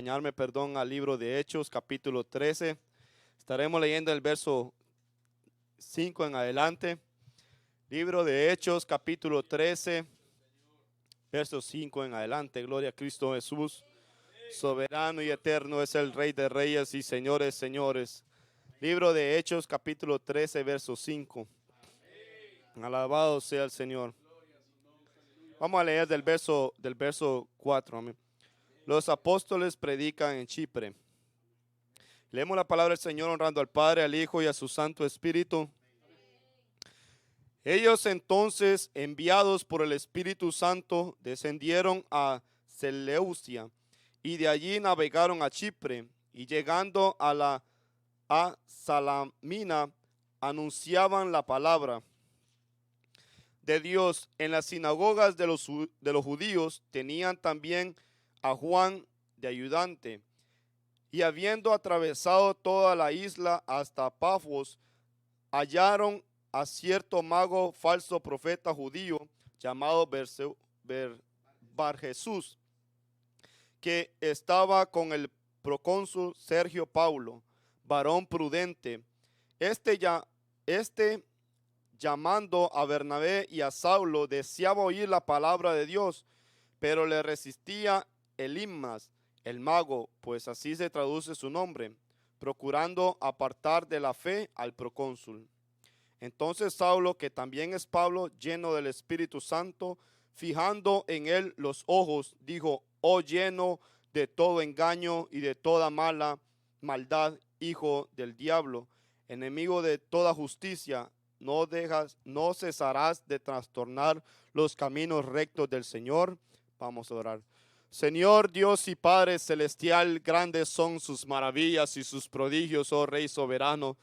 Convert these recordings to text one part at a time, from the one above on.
Acompañarme, perdón, al libro de Hechos, capítulo 13. Estaremos leyendo el verso 5 en adelante. Libro de Hechos, capítulo 13, verso 5 en adelante. Gloria a Cristo Jesús. Soberano y eterno es el Rey de Reyes y Señores, señores. Libro de Hechos, capítulo 13, verso 5. Alabado sea el Señor. Vamos a leer del verso 4. Amén. Los apóstoles predican en Chipre. Leemos la palabra del Señor honrando al Padre, al Hijo y a su Santo Espíritu. Ellos entonces, enviados por el Espíritu Santo, descendieron a Seleucia y de allí navegaron a Chipre y llegando a Salamina anunciaban la palabra de Dios. En las sinagogas de los judíos tenían también a Juan de ayudante. Y habiendo atravesado toda la isla hasta Pafos, hallaron a cierto mago falso profeta judío llamado Bar Jesús, que estaba con el procónsul Sergio Paulo, varón prudente. Este llamando a Bernabé y a Saulo deseaba oír la palabra de Dios, pero le resistía Elimas, el mago, pues así se traduce su nombre, procurando apartar de la fe al procónsul. Entonces Saulo, que también es Pablo, lleno del Espíritu Santo, fijando en él los ojos, dijo: oh, lleno de todo engaño y de toda maldad, hijo del diablo, enemigo de toda justicia, no cesarás de trastornar los caminos rectos del Señor. Vamos a orar. Señor Dios y Padre celestial, grandes son sus maravillas y sus prodigios, oh Rey soberano.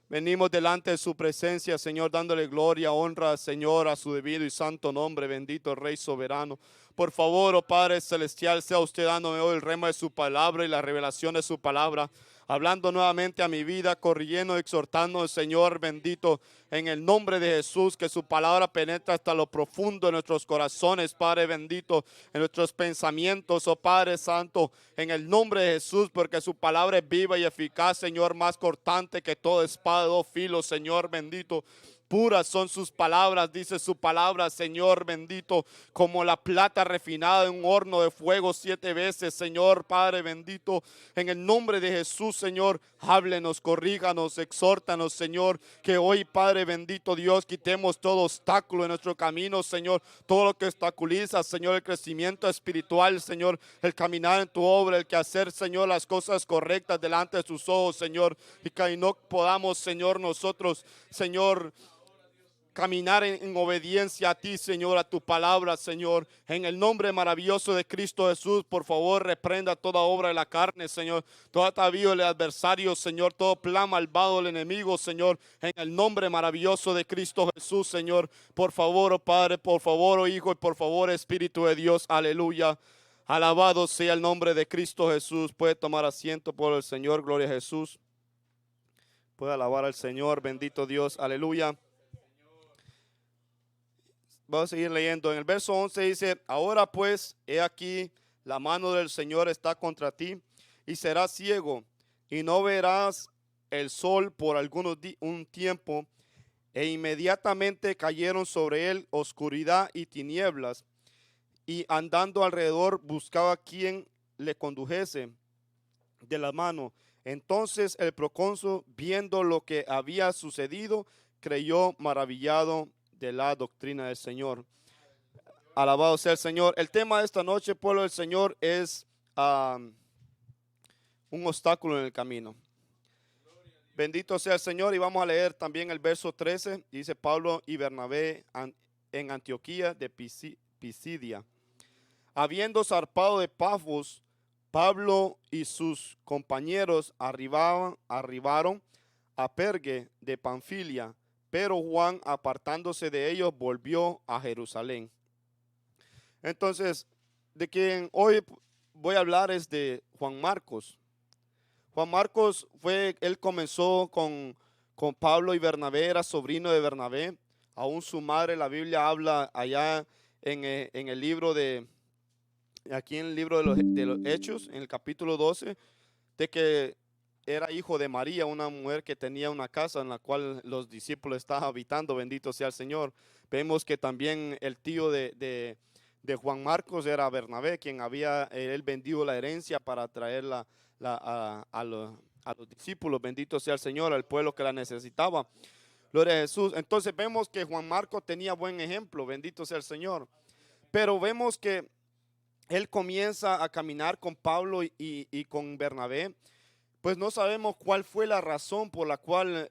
Venimos delante de su presencia, Señor, dándole gloria, honra, Señor, a su debido y santo nombre, bendito Rey soberano. Por favor, oh Padre celestial, sea usted dándome hoy el rema de su palabra y la revelación de su palabra, hablando nuevamente a mi vida, corrigiendo, exhortando, Señor bendito, en el nombre de Jesús, que su palabra penetre hasta lo profundo de nuestros corazones, Padre bendito, en nuestros pensamientos, oh Padre santo, en el nombre de Jesús, porque su palabra es viva y eficaz, Señor, más cortante que toda espada de dos filos, Señor bendito. Puras son sus palabras, dice su palabra, Señor bendito, como la plata refinada en un horno de fuego 7 veces, Señor Padre bendito, en el nombre de Jesús, Señor, háblenos, corríjanos, exhórtanos, Señor, que hoy, Padre bendito Dios, quitemos todo obstáculo en nuestro camino, Señor, todo lo que obstaculiza, Señor, el crecimiento espiritual, Señor, el caminar en tu obra, el que hacer, Señor, las cosas correctas delante de sus ojos, Señor, y que no podamos, Señor, nosotros, Señor, caminar en obediencia a ti, Señor, a tu palabra, Señor. En el nombre maravilloso de Cristo Jesús, por favor, reprenda toda obra de la carne, Señor. Todo atavío del adversario, Señor. Todo plan malvado del enemigo, Señor. En el nombre maravilloso de Cristo Jesús, Señor. Por favor, oh Padre, por favor, oh Hijo, y por favor, Espíritu de Dios. Aleluya. Alabado sea el nombre de Cristo Jesús. Puede tomar asiento por el Señor. Gloria a Jesús. Puede alabar al Señor. Bendito Dios. Aleluya. Vamos a seguir leyendo. En el verso 11 dice: ahora pues, he aquí, la mano del Señor está contra ti, y serás ciego, y no verás el sol por un tiempo. E inmediatamente cayeron sobre él oscuridad y tinieblas, y andando alrededor buscaba quien le condujese de la mano. Entonces el procónsul, viendo lo que había sucedido, creyó maravillado de la doctrina del Señor. Alabado sea el Señor. El tema de esta noche, pueblo del Señor, es un obstáculo en el camino. Bendito sea el Señor. Y vamos a leer también el verso 13. Dice: Pablo y Bernabé en Antioquía de Pisidia. Habiendo zarpado de Pafos, Pablo y sus compañeros arribaron a Perge de Panfilia, pero Juan, apartándose de ellos, volvió a Jerusalén. Entonces, de quien hoy voy a hablar es de Juan Marcos. Juan Marcos él comenzó con Pablo y Bernabé, era sobrino de Bernabé. Aún su madre, la Biblia habla allá en el libro de aquí en el libro de los Hechos, en el capítulo 12, de que era hijo de María, una mujer que tenía una casa en la cual los discípulos estaban habitando, bendito sea el Señor. Vemos que también el tío de Juan Marcos era Bernabé, quien había él vendido la herencia para traerla a los discípulos, bendito sea el Señor, al pueblo que la necesitaba. Gloria a Jesús. Entonces vemos que Juan Marcos tenía buen ejemplo, bendito sea el Señor. Pero vemos que él comienza a caminar con Pablo y con Bernabé. Pues no sabemos cuál fue la razón por la cual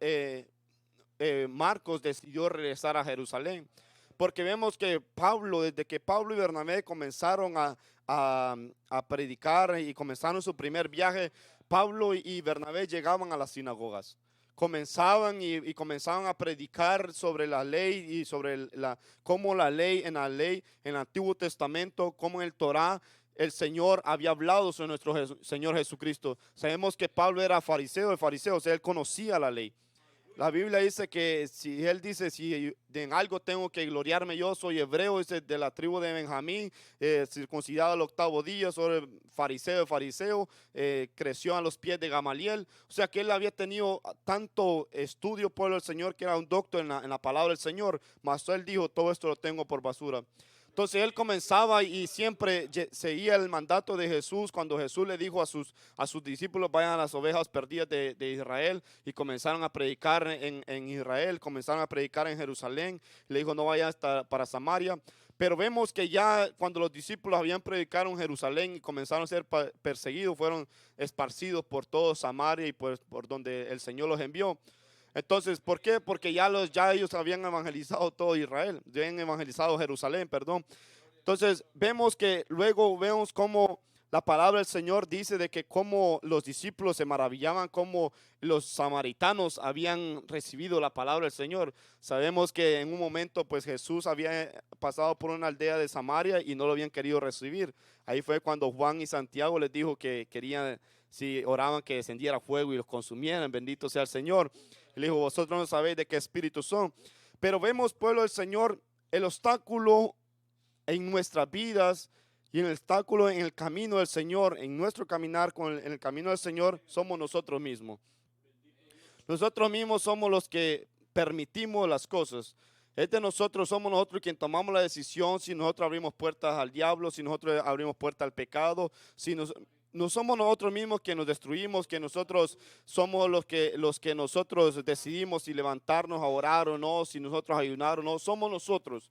Marcos decidió regresar a Jerusalén. Porque vemos que Pablo, desde que Pablo y Bernabé comenzaron a predicar y comenzaron su primer viaje, Pablo y Bernabé llegaban a las sinagogas. Comenzaban y comenzaban a predicar sobre la ley y sobre cómo la ley, en el Antiguo Testamento, como en el Torá, el Señor había hablado sobre nuestro Señor Jesucristo. Sabemos que Pablo era fariseo de fariseos, o sea, él conocía la ley. La Biblia dice que si él dice, si en algo tengo que gloriarme, yo soy hebreo, dice, de la tribu de Benjamín, circuncidado al 8º día, soy fariseo de fariseo, creció a los pies de Gamaliel. O sea que él había tenido tanto estudio por el Señor, que era un doctor en la palabra del Señor, mas él dijo, todo esto lo tengo por basura. Entonces él comenzaba y siempre seguía el mandato de Jesús cuando Jesús le dijo a sus discípulos, vayan a las ovejas perdidas de Israel, y comenzaron a predicar en Israel, comenzaron a predicar en Jerusalén. Le dijo, no vayan hasta para Samaria. Pero vemos que ya cuando los discípulos habían predicado en Jerusalén y comenzaron a ser perseguidos, fueron esparcidos por todo Samaria y por donde el Señor los envió. Entonces, ¿por qué? Porque ya ellos habían evangelizado todo Israel, ya habían evangelizado Jerusalén, perdón. Entonces, vemos cómo la palabra del Señor dice de que como los discípulos se maravillaban, cómo los samaritanos habían recibido la palabra del Señor. Sabemos que en un momento, pues Jesús había pasado por una aldea de Samaria y no lo habían querido recibir. Ahí fue cuando Juan y Santiago les dijo que querían, si oraban, que descendiera fuego y los consumieran. Bendito sea el Señor. Le dijo, vosotros no sabéis de qué espíritu son. Pero vemos, pueblo del Señor, el obstáculo en nuestras vidas y el obstáculo en el camino del Señor, en nuestro caminar en el camino del Señor, somos nosotros mismos. Nosotros mismos somos los que permitimos las cosas. Somos nosotros quien tomamos la decisión, si nosotros abrimos puertas al diablo, si nosotros abrimos puertas al pecado, no somos nosotros mismos que nos destruimos, que nosotros somos los que nosotros decidimos si levantarnos a orar o no, si nosotros ayunar o no, somos nosotros.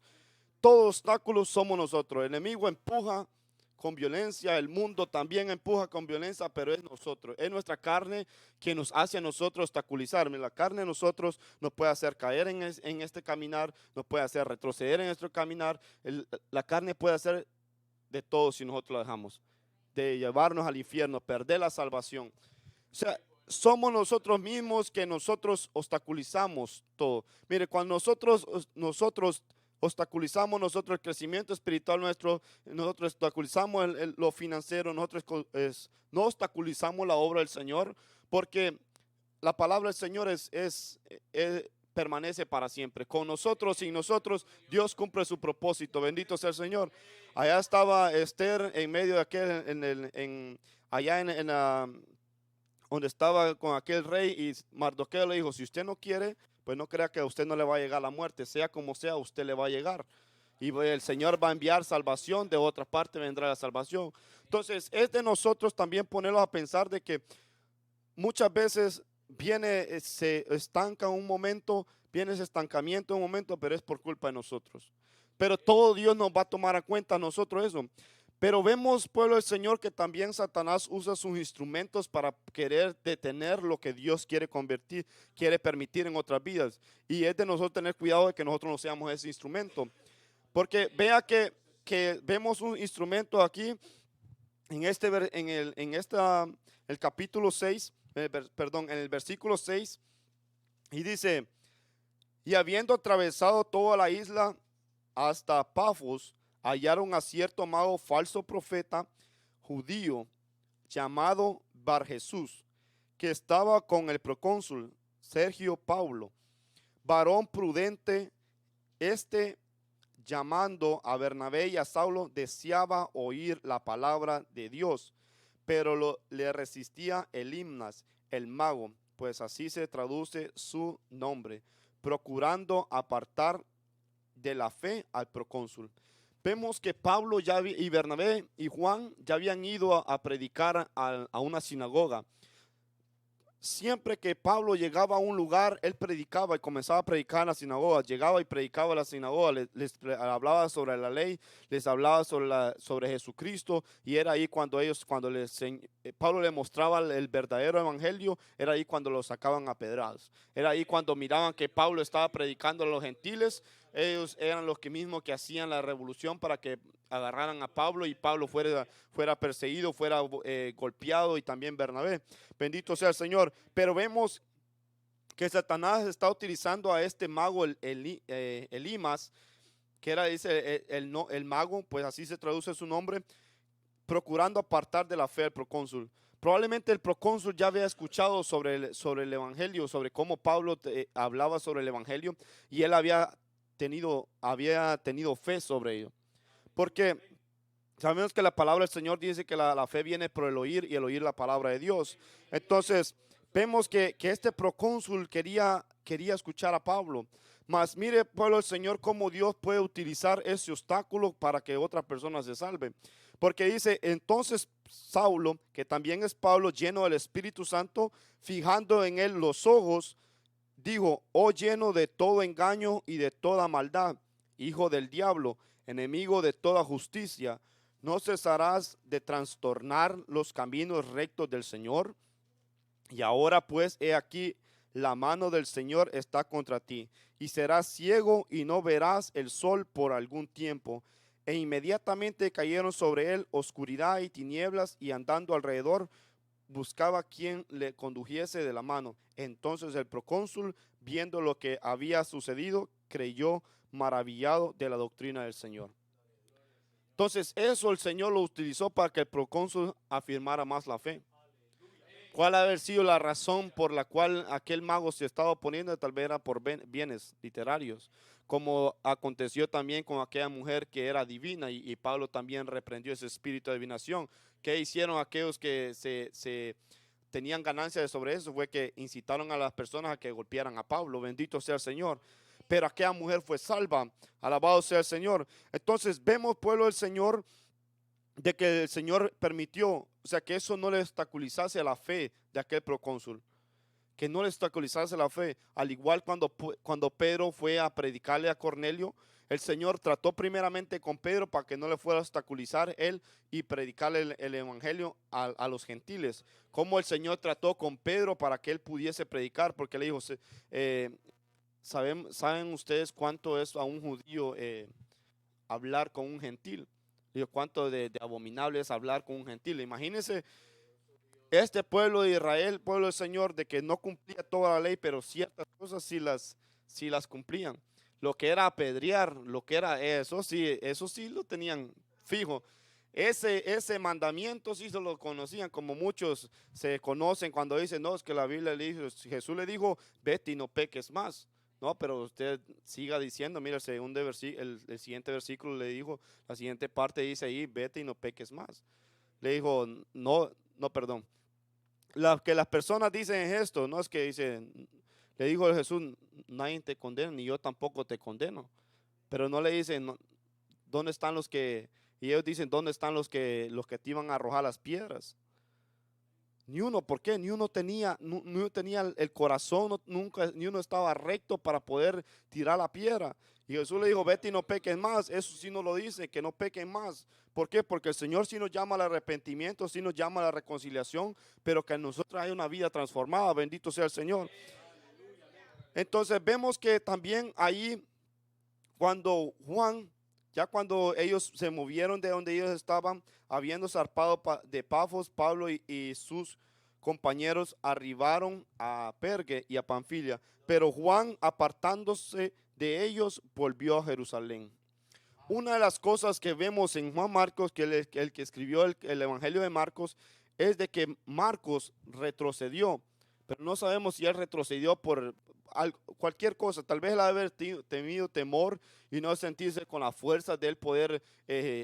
Todo obstáculo somos nosotros. El enemigo empuja con violencia, el mundo también empuja con violencia, pero es nosotros, es nuestra carne que nos hace a nosotros obstaculizar. La carne de nosotros nos puede hacer caer en este caminar, nos puede hacer retroceder en nuestro caminar. La carne puede hacer de todo si nosotros la dejamos, de llevarnos al infierno, perder la salvación. O sea, somos nosotros mismos que nosotros obstaculizamos todo. Mire, cuando nosotros obstaculizamos nosotros el crecimiento espiritual nuestro, nosotros obstaculizamos lo financiero, nosotros no obstaculizamos la obra del Señor, porque la palabra del Señor permanece para siempre. Con nosotros, sin nosotros, Dios cumple su propósito. Bendito sea el Señor. Allá estaba Esther en medio de aquel, allá donde estaba con aquel rey, y Mardoqueo le dijo, si usted no quiere, pues no crea que a usted no le va a llegar la muerte, sea como sea, a usted le va a llegar. Y el Señor va a enviar salvación, de otra parte vendrá la salvación. Entonces, es de nosotros también ponerlos a pensar de que muchas veces se estanca un momento, viene ese estancamiento un momento, pero es por culpa de nosotros. Pero todo Dios nos va a tomar a cuenta a nosotros eso. Pero vemos, pueblo del Señor, que también Satanás usa sus instrumentos para querer detener lo que Dios quiere permitir en otras vidas. Y es de nosotros tener cuidado de que nosotros no seamos ese instrumento. Porque vea que vemos un instrumento aquí en el capítulo 6, en el versículo 6, y dice, y habiendo atravesado toda la isla hasta Pafos, hallaron a cierto mago falso profeta judío llamado Bar Jesús, que estaba con el procónsul Sergio Paulo, varón prudente, llamando a Bernabé y a Saulo, deseaba oír la palabra de Dios, pero le resistía Elimas, el mago, pues así se traduce su nombre, procurando apartar de la fe al procónsul. Vemos que Pablo y Bernabé y Juan ya habían ido a predicar a una sinagoga. Siempre que Pablo llegaba a un lugar, él predicaba y comenzaba a predicar en la sinagoga. Llegaba y predicaba en la sinagoga, les hablaba sobre la ley, les hablaba sobre Jesucristo. Y era ahí cuando Pablo le mostraba el verdadero evangelio, era ahí cuando lo sacaban a pedradas. Era ahí cuando miraban que Pablo estaba predicando a los gentiles. Ellos eran los que mismos que hacían la revolución para que agarraran a Pablo y Pablo fuera perseguido, fuera golpeado, y también Bernabé. Bendito sea el Señor. Pero vemos que Satanás está utilizando a este mago Elimas, que era, dice, el mago, pues así se traduce su nombre, procurando apartar de la fe al procónsul. Probablemente el procónsul ya había escuchado sobre el evangelio, sobre cómo Pablo hablaba sobre el evangelio, y él había tenido fe sobre ello. Porque sabemos que la palabra del Señor dice que la fe viene por el oír, y el oír la palabra de Dios. Entonces, vemos que este procónsul quería escuchar a Pablo. Mas mire, pueblo del Señor, cómo Dios puede utilizar ese obstáculo para que otra persona se salve. Porque dice, entonces Saulo, que también es Pablo, lleno del Espíritu Santo, fijando en él los ojos, dijo: oh, lleno de todo engaño y de toda maldad, hijo del diablo, enemigo de toda justicia, ¿no cesarás de trastornar los caminos rectos del Señor? Y ahora pues, he aquí, la mano del Señor está contra ti, y serás ciego y no verás el sol por algún tiempo. E inmediatamente cayeron sobre él oscuridad y tinieblas, y andando alrededor buscaba quien le condujese de la mano. Entonces el procónsul, viendo lo que había sucedido, creyó, maravillado de la doctrina del Señor. Entonces eso el Señor lo utilizó para que el procónsul afirmara más la fe. ¿Cuál ha haber sido la razón por la cual aquel mago se estaba oponiendo? Tal vez era por bienes literarios, como aconteció también con aquella mujer que era divina, y Pablo también reprendió ese espíritu de adivinación. ¿Qué hicieron aquellos que se tenían ganancia sobre eso? Fue que incitaron a las personas a que golpearan a Pablo. Bendito sea el Señor. Pero aquella mujer fue salva. Alabado sea el Señor. Entonces vemos, pueblo del Señor, de que el Señor permitió, o sea, que eso no le obstaculizase la fe de aquel procónsul, que no le obstaculizase la fe. Al igual cuando Pedro fue a predicarle a Cornelio, el Señor trató primeramente con Pedro para que no le fuera a obstaculizar él y predicarle el evangelio a los gentiles. Como el Señor trató con Pedro para que él pudiese predicar, porque le dijo, ¿saben ustedes cuánto es a un judío hablar con un gentil? Digo, cuánto de abominable es hablar con un gentil. Imagínense este pueblo de Israel, pueblo del Señor, de que no cumplía toda la ley, pero ciertas cosas sí las cumplían. Lo que era apedrear, lo que era eso sí lo tenían fijo. Ese mandamiento sí se lo conocían, como muchos se conocen cuando dicen, no, es que la Biblia le dijo, Jesús le dijo, vete y no peques más. No, pero usted siga diciendo, mira, el siguiente versículo le dijo, la siguiente parte dice ahí, vete y no peques más. Le dijo, no, perdón. Que las personas dicen esto, no es que dicen, le dijo Jesús, nadie te condena, ni yo tampoco te condeno. Pero no le dicen, no, ¿dónde están los que, y ellos dicen, ¿dónde están los que te iban a arrojar las piedras? Ni uno, ¿por qué? Ni uno tenía el corazón, nunca, ni uno estaba recto para poder tirar la piedra. Y Jesús le dijo, vete y no peques más. Eso sí nos lo dice, que no pequen más. ¿Por qué? Porque el Señor sí nos llama al arrepentimiento, sí nos llama a la reconciliación, pero que en nosotros hay una vida transformada. Bendito sea el Señor. Entonces vemos que también ahí, cuando ellos se movieron de donde ellos estaban, habiendo zarpado de Pafos, Pablo y sus compañeros arribaron a Perge y a Panfilia, pero Juan, apartándose de ellos, volvió a Jerusalén. Una de las cosas que vemos en Juan Marcos, que el que escribió el Evangelio de Marcos, es de que Marcos retrocedió, pero no sabemos si él retrocedió por cualquier cosa. Tal vez él haber tenido temor y no sentirse con la fuerza de él poder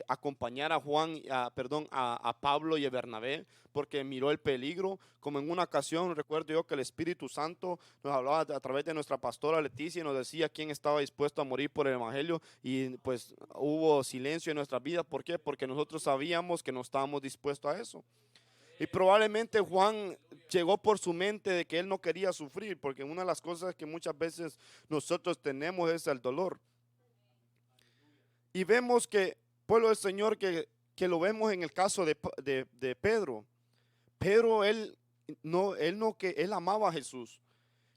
acompañar a a Pablo y a Bernabé, porque miró el peligro. Como en una ocasión, recuerdo yo que el Espíritu Santo nos hablaba a través de nuestra pastora Leticia y nos decía quién estaba dispuesto a morir por el Evangelio, y pues hubo silencio en nuestras vidas. ¿Por qué? Porque nosotros sabíamos que no estábamos dispuestos a eso. Y probablemente Juan llegó por su mente de que él no quería sufrir, porque una de las cosas que muchas veces nosotros tenemos es el dolor. Y vemos que, pueblo del Señor, que lo vemos en el caso de Pedro. Pedro, él amaba a Jesús.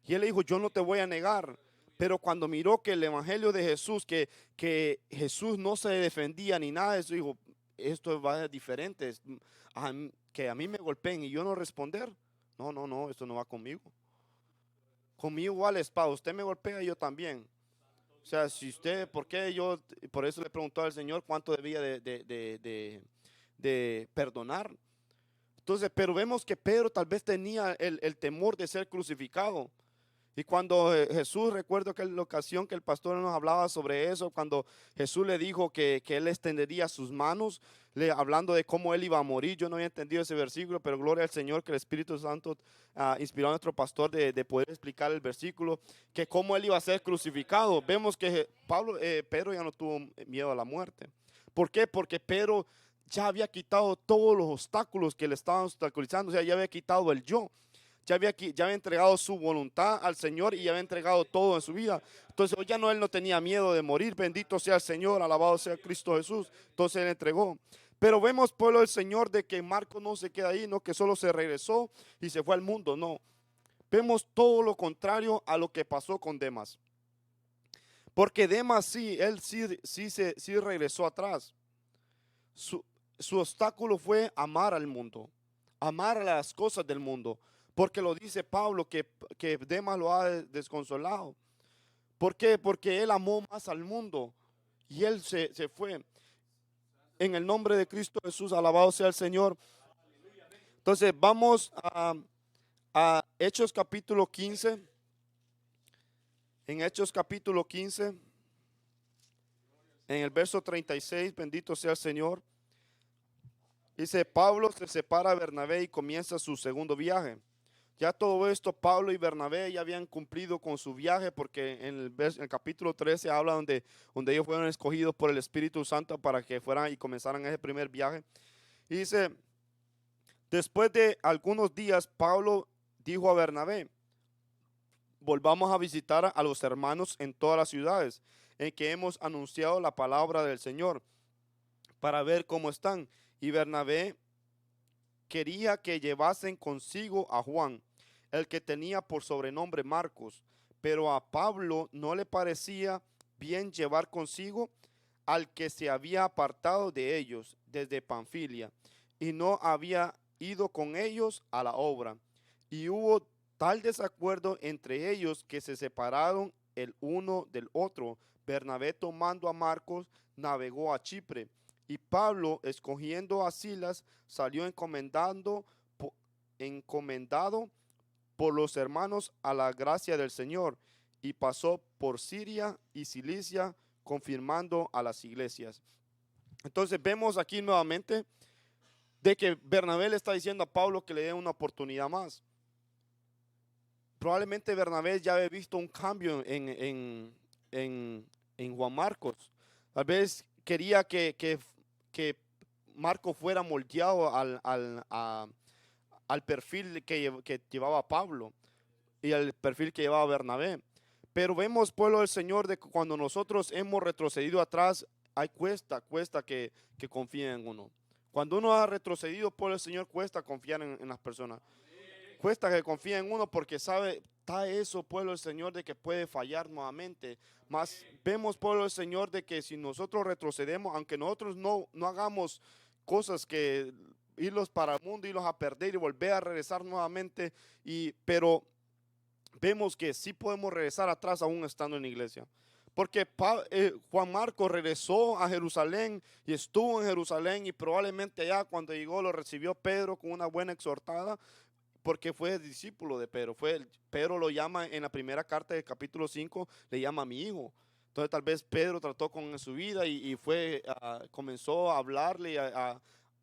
Y él le dijo, yo no te voy a negar. Pero cuando miró que el evangelio de Jesús, que Jesús no se defendía ni nada de eso, dijo, esto va a ser diferente. Que a mí me golpeen y yo no responder. No, no, no, esto no va conmigo. Conmigo igual es, espada. Usted me golpea, yo también. O sea, si usted, ¿por qué yo? Por eso le preguntó al Señor cuánto debía de perdonar. Entonces, pero vemos que Pedro tal vez tenía el temor de ser crucificado. Y cuando Jesús, recuerdo que en la ocasión que el pastor nos hablaba sobre eso, cuando Jesús le dijo que él extendería sus manos, hablando de cómo él iba a morir. Yo no había entendido ese versículo, pero gloria al Señor que el Espíritu Santo inspiró a nuestro pastor de poder explicar el versículo, que cómo él iba a ser crucificado. Vemos que Pedro ya no tuvo miedo a la muerte. ¿Por qué? Porque Pedro ya había quitado todos los obstáculos que le estaban obstaculizando, o sea, ya había quitado el yo. Ya había entregado su voluntad al Señor y ya había entregado todo en su vida. Entonces hoy ya no, él no tenía miedo de morir. Bendito sea el Señor, alabado sea Cristo Jesús. Entonces él entregó. Pero vemos, pueblo del Señor, de que Marcos no se queda ahí, no que solo se regresó y se fue al mundo, no. Vemos todo lo contrario a lo que pasó con Demas. Porque Demas él sí regresó atrás. Su obstáculo fue amar al mundo, amar a las cosas del mundo. Porque lo dice Pablo que Demas lo ha desconsolado. ¿Por qué? Porque él amó más al mundo y él se fue. En el nombre de Cristo Jesús, alabado sea el Señor. Entonces vamos a Hechos capítulo 15. En Hechos capítulo 15, en el verso 36, bendito sea el Señor. Dice, Pablo se separa de Bernabé y comienza su segundo viaje. Ya todo esto, Pablo y Bernabé ya habían cumplido con su viaje, porque en el capítulo 13 habla donde ellos fueron escogidos por el Espíritu Santo para que fueran y comenzaran ese primer viaje. Y dice, después de algunos días, Pablo dijo a Bernabé, volvamos a visitar a los hermanos en todas las ciudades en que hemos anunciado la palabra del Señor, para ver cómo están. Y Bernabé quería que llevasen consigo a Juan, el que tenía por sobrenombre Marcos, pero a Pablo no le parecía bien llevar consigo al que se había apartado de ellos desde Panfilia y no había ido con ellos a la obra. Y hubo tal desacuerdo entre ellos que se separaron el uno del otro. Bernabé, tomando a Marcos, navegó a Chipre, y Pablo, escogiendo a Silas, salió encomendado por los hermanos a la gracia del Señor, y pasó por Siria y Cilicia, confirmando a las iglesias. Entonces vemos aquí nuevamente de que Bernabé le está diciendo a Pablo que le dé una oportunidad más. Probablemente Bernabé ya había visto un cambio en Juan Marcos. Tal vez quería que Marcos fuera moldeado al perfil que llevaba Pablo y al perfil que llevaba Bernabé. Pero vemos, pueblo del Señor, de que cuando nosotros hemos retrocedido atrás, cuesta que confíen en uno. Cuando uno ha retrocedido, pueblo del Señor, cuesta confiar en las personas. Cuesta que confíen en uno porque está eso, pueblo del Señor, de que puede fallar nuevamente. Más vemos, pueblo del Señor, de que si nosotros retrocedemos, aunque nosotros no hagamos cosas que irlos para el mundo, irlos a perder y volver a regresar nuevamente, pero vemos que sí podemos regresar atrás aún estando en la iglesia. Porque Juan Marcos regresó a Jerusalén y estuvo en Jerusalén, y probablemente allá cuando llegó lo recibió Pedro con una buena exhortada, porque fue discípulo de Pedro. Pedro lo llama en la primera carta del capítulo 5, le llama mi hijo. Entonces tal vez Pedro trató con su vida y comenzó a hablarle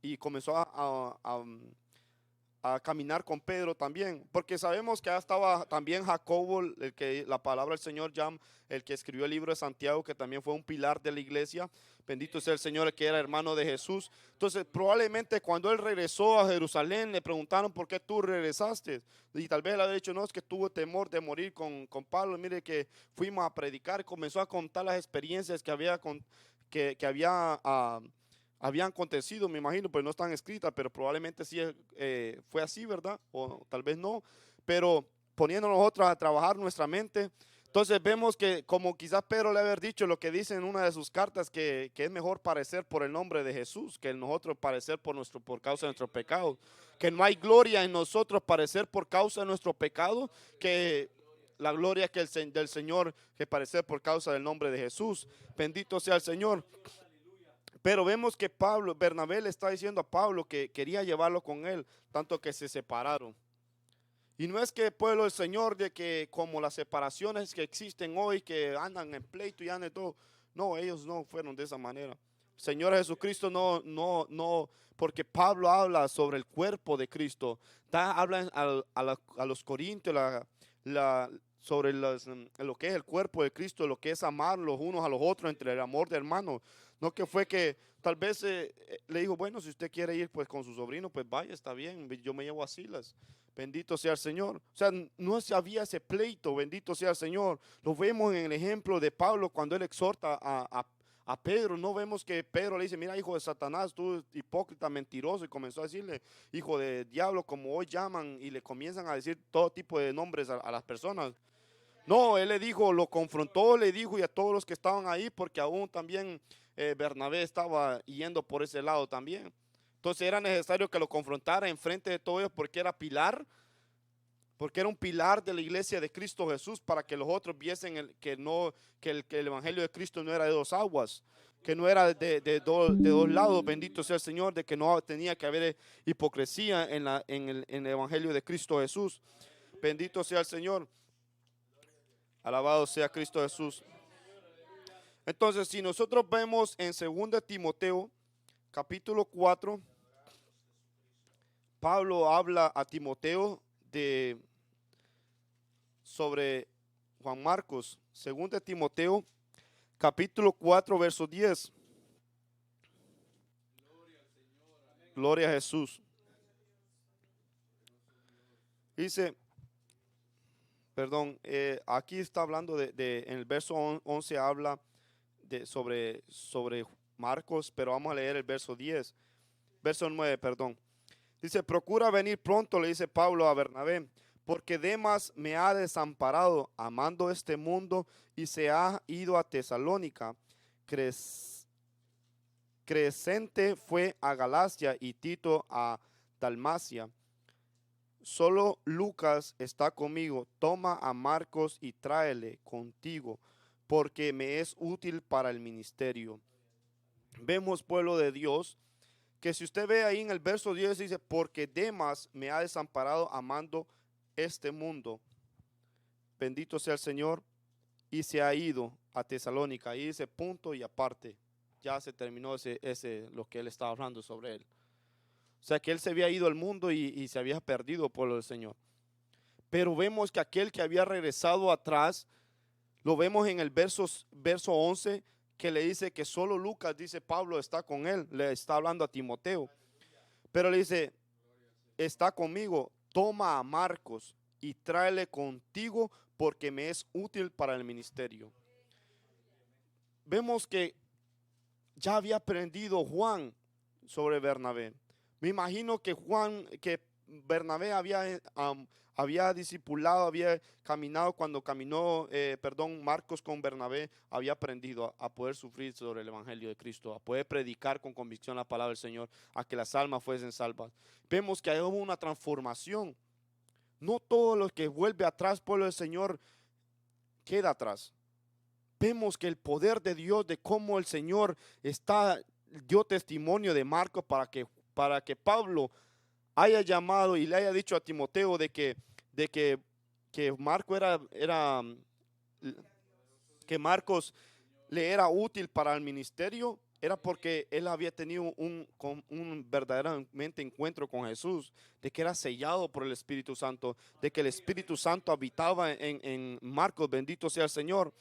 y comenzó a caminar con Pedro también, porque sabemos que estaba también Jacobo, el que la palabra del Señor llama, el que escribió el libro de Santiago, que también fue un pilar de la iglesia. Bendito sea el Señor, que era hermano de Jesús. Entonces probablemente cuando él regresó a Jerusalén le preguntaron por qué tú regresaste, y tal vez él había dicho, no, es que tuvo temor de morir con Pablo. Mire que fuimos a predicar y comenzó a contar las experiencias habían acontecido, me imagino, pues no están escritas, pero probablemente sí fue así, ¿verdad? O tal vez no, pero poniendo nosotros a trabajar nuestra mente, entonces vemos que como quizás Pedro le haber dicho lo que dice en una de sus cartas, que es mejor padecer por el nombre de Jesús, que nosotros padecer por causa de nuestro pecado, que no hay gloria en nosotros padecer por causa de nuestro pecado, que la gloria del Señor que padecer por causa del nombre de Jesús. Bendito sea el Señor. Pero vemos que Bernabé le está diciendo a Pablo que quería llevarlo con él, tanto que se separaron. Y no es que el pueblo del Señor, de que como las separaciones que existen hoy, que andan en pleito y andan todo, no, ellos no fueron de esa manera. Señor Jesucristo no, porque Pablo habla sobre el cuerpo de Cristo, habla a los corintios sobre lo que es el cuerpo de Cristo, lo que es amar los unos a los otros, entre el amor de hermanos. No que fue que tal vez le dijo, bueno, si usted quiere ir pues con su sobrino, pues vaya, está bien, yo me llevo a Silas. Bendito sea el Señor. O sea, no había ese pleito, bendito sea el Señor. Lo vemos en el ejemplo de Pablo cuando él exhorta a Pedro. No vemos que Pedro le dice, mira, hijo de Satanás, tú hipócrita, mentiroso, y comenzó a decirle, hijo de diablo, como hoy llaman, y le comienzan a decir todo tipo de nombres a las personas. No, él le dijo, lo confrontó, le dijo, y a todos los que estaban ahí, porque aún también Bernabé estaba yendo por ese lado también. Entonces era necesario que lo confrontara en frente de todos ellos, porque era un pilar de la iglesia de Cristo Jesús, para que los otros viesen que el evangelio de Cristo no era de dos aguas, que no era de dos lados. Bendito sea el Señor, de que no tenía que haber hipocresía en el evangelio de Cristo Jesús. Bendito sea el Señor. Alabado sea Cristo Jesús. Entonces, si nosotros vemos en 2 Timoteo, capítulo 4, Pablo habla a Timoteo sobre Juan Marcos. 2 Timoteo, capítulo 4, verso 10. Gloria a Jesús. Dice, perdón, aquí está hablando en el verso 11 habla sobre Marcos, pero vamos a leer el verso 10, verso 9, perdón. Dice, procura venir pronto, le dice Pablo a Bernabé, porque Demas me ha desamparado, amando este mundo, y se ha ido a Tesalónica. Crescente fue a Galacia y Tito a Dalmacia. Solo Lucas está conmigo. Toma a Marcos y tráele contigo, porque me es útil para el ministerio. Vemos, pueblo de Dios, que si usted ve ahí en el verso 10 dice, porque Demas me ha desamparado amando este mundo. Bendito sea el Señor, y se ha ido a Tesalónica. Ahí dice punto y aparte. Ya se terminó lo que él estaba hablando sobre él. O sea que él se había ido al mundo y se había perdido por el Señor. Pero vemos que aquel que había regresado atrás, lo vemos en el verso 11, que le dice que solo Lucas, dice Pablo, está con él. Le está hablando a Timoteo. Pero le dice, está conmigo, toma a Marcos y tráele contigo, porque me es útil para el ministerio. Vemos que ya había aprendido Juan sobre Bernabé. Me imagino que Bernabé había discipulado, había caminado cuando caminó, Marcos con Bernabé, había aprendido a poder sufrir sobre el evangelio de Cristo, a poder predicar con convicción la palabra del Señor, a que las almas fuesen salvas. Vemos que hubo una transformación. No todo lo que vuelve atrás, pueblo del Señor, queda atrás. Vemos que el poder de Dios, de cómo el Señor dio testimonio de Marcos para que Pablo haya llamado y le haya dicho a Timoteo que Marco que Marcos le era útil para el ministerio, era porque él había tenido un verdaderamente encuentro con Jesús, de que era sellado por el Espíritu Santo, de que el Espíritu Santo habitaba en Marcos, bendito sea el Señor.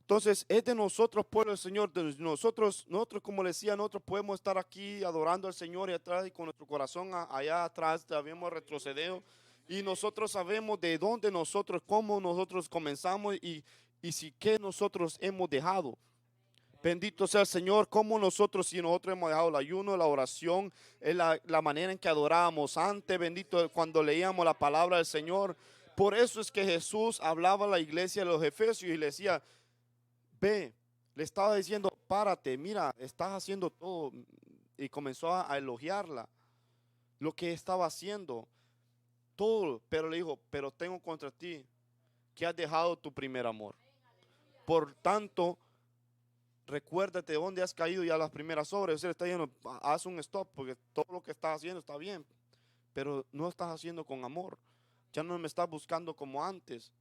Entonces es de nosotros, pueblo del Señor, de nosotros como le decía, nosotros podemos estar aquí adorando al Señor y atrás y con nuestro corazón allá atrás habíamos retrocedido y nosotros sabemos de dónde nosotros, cómo nosotros comenzamos y si qué nosotros hemos dejado. Bendito sea el Señor, como nosotros, si nosotros hemos dejado el ayuno, la oración, la manera en que adorábamos antes, bendito, cuando leíamos la palabra del Señor. Por eso es que Jesús hablaba a la iglesia de los Efesios y le decía, ve, le estaba diciendo, párate, mira, estás haciendo todo. Y comenzó a elogiarla, lo que estaba haciendo, todo. Pero le dijo, pero tengo contra ti que has dejado tu primer amor. Por tanto, recuérdate de dónde has caído ya las primeras obras. O sea, le está diciendo, haz un stop, porque todo lo que estás haciendo está bien, pero no estás haciendo con amor. Ya no me estás buscando como antes.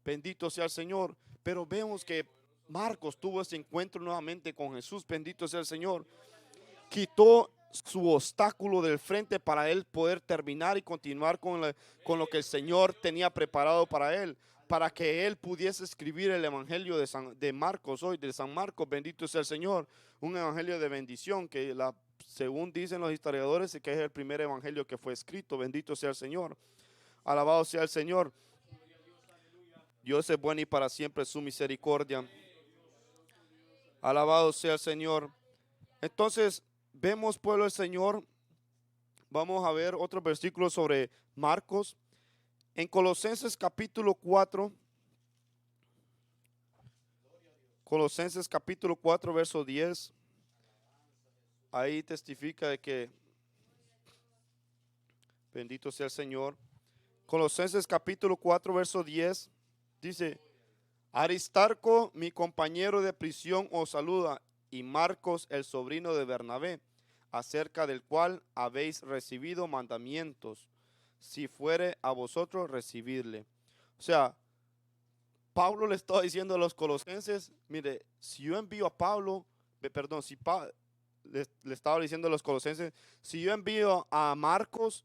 Bendito sea el Señor. Pero vemos que Marcos tuvo ese encuentro nuevamente con Jesús. Bendito sea el Señor. Quitó su obstáculo del frente para él poder terminar y continuar con lo que el Señor tenía preparado para él, para que él pudiese escribir el evangelio de Marcos hoy, de San Marcos. Bendito sea el Señor, un evangelio de bendición que según dicen los historiadores que es el primer evangelio que fue escrito. Bendito sea el Señor, alabado sea el Señor. Dios es bueno y para siempre su misericordia. Alabado sea el Señor. Entonces vemos, pueblo del Señor, vamos a ver otro versículo sobre Marcos. En Colosenses capítulo 4, Colosenses capítulo 4, verso 10, ahí testifica de que, bendito sea el Señor. Colosenses capítulo 4, verso 10, dice, Aristarco, mi compañero de prisión, os saluda, y Marcos, el sobrino de Bernabé, acerca del cual habéis recibido mandamientos. Si fuere a vosotros, recibidle. O sea, Pablo le estaba diciendo a los colosenses, mire, si yo envío a Pablo, perdón, le estaba diciendo a los colosenses, si yo envío a Marcos,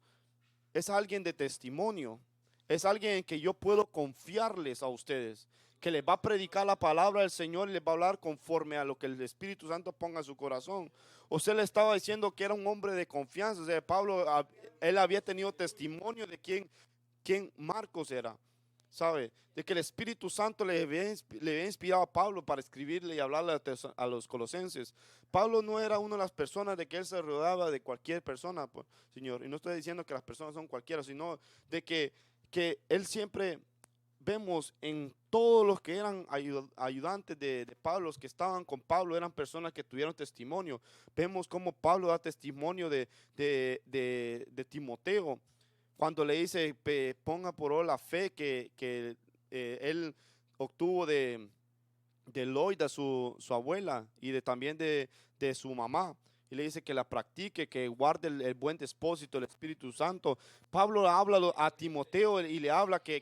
es alguien de testimonio, es alguien en que yo puedo confiarles a ustedes, que les va a predicar la palabra del Señor y les va a hablar conforme a lo que el Espíritu Santo ponga en su corazón. Usted le estaba diciendo que era un hombre de confianza. O sea, Pablo, él había tenido testimonio de quién Marcos era, ¿sabe? De que el Espíritu Santo le había inspirado a Pablo para escribirle y hablarle a los colosenses. Pablo no era una de las personas de que él se rodeaba de cualquier persona, pues, Señor. Y no estoy diciendo que las personas son cualquiera, sino de que él siempre, vemos en todos los que eran ayudantes de Pablo, los que estaban con Pablo, eran personas que tuvieron testimonio. Vemos cómo Pablo da testimonio de Timoteo, cuando le dice, ponga por obra la fe que él obtuvo de Loida, su abuela, y también de su mamá. Y le dice que la practique, que guarde el buen depósito, el Espíritu Santo. Pablo habla a Timoteo y le habla que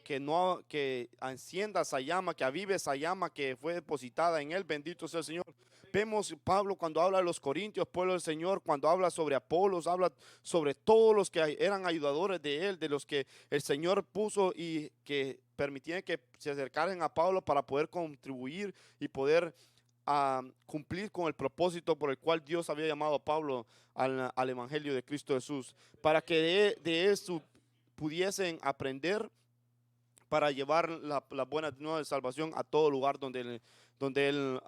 encienda esa llama, que avive esa llama que fue depositada en él. Bendito sea el Señor. Vemos Pablo cuando habla de los corintios, pueblo del Señor, cuando habla sobre Apolos, habla sobre todos los que eran ayudadores de él, de los que el Señor puso y que permitían que se acercaran a Pablo para poder contribuir y poder cumplir con el propósito por el cual Dios había llamado a Pablo al Evangelio de Cristo Jesús, para que de eso pudiesen aprender para llevar la buena nueva de salvación a todo lugar donde él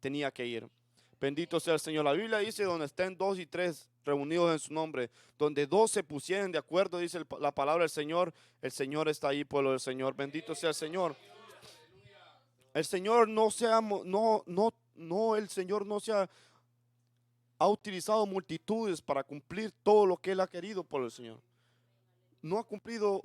tenía que ir. Bendito sea el Señor. La Biblia dice, donde estén 2 y 3 reunidos en su nombre, donde 2 se pusieren de acuerdo, dice la palabra del Señor, el Señor está ahí, pueblo del Señor. Bendito sea el Señor. El Señor el Señor no ha utilizado multitudes para cumplir todo lo que Él ha querido por el Señor. No ha cumplido,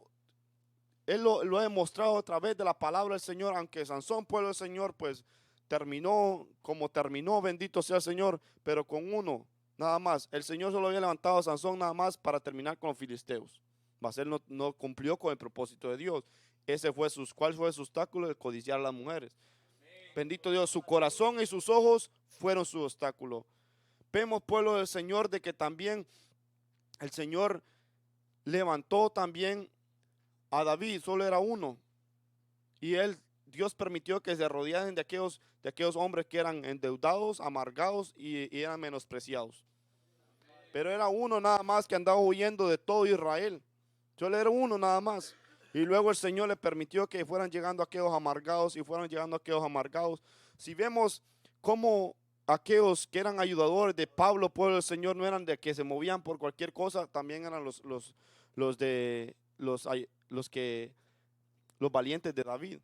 Él lo ha demostrado a través de la palabra del Señor, aunque Sansón, pueblo del Señor, pues terminó como terminó, bendito sea el Señor, pero con uno Nada más. El Señor solo había levantado a Sansón nada más para terminar con los filisteos. Mas él no cumplió con el propósito de Dios. ¿Cuál fue su obstáculo? El codiciar a las mujeres. Bendito Dios, su corazón y sus ojos fueron su obstáculo. Vemos, pueblo del Señor, de que también el Señor levantó también a David, solo era uno. Y Dios permitió que se rodearan de aquellos hombres que eran endeudados, amargados y eran menospreciados. Pero era uno nada más que andaba huyendo de todo Israel. Solo era uno nada más. Y luego el Señor le permitió que fueran llegando aquellos amargados y fueran llegando aquellos amargados. Si vemos cómo aquellos que eran ayudadores de Pablo, pueblo del Señor, no eran de que se movían por cualquier cosa, también eran los valientes de David.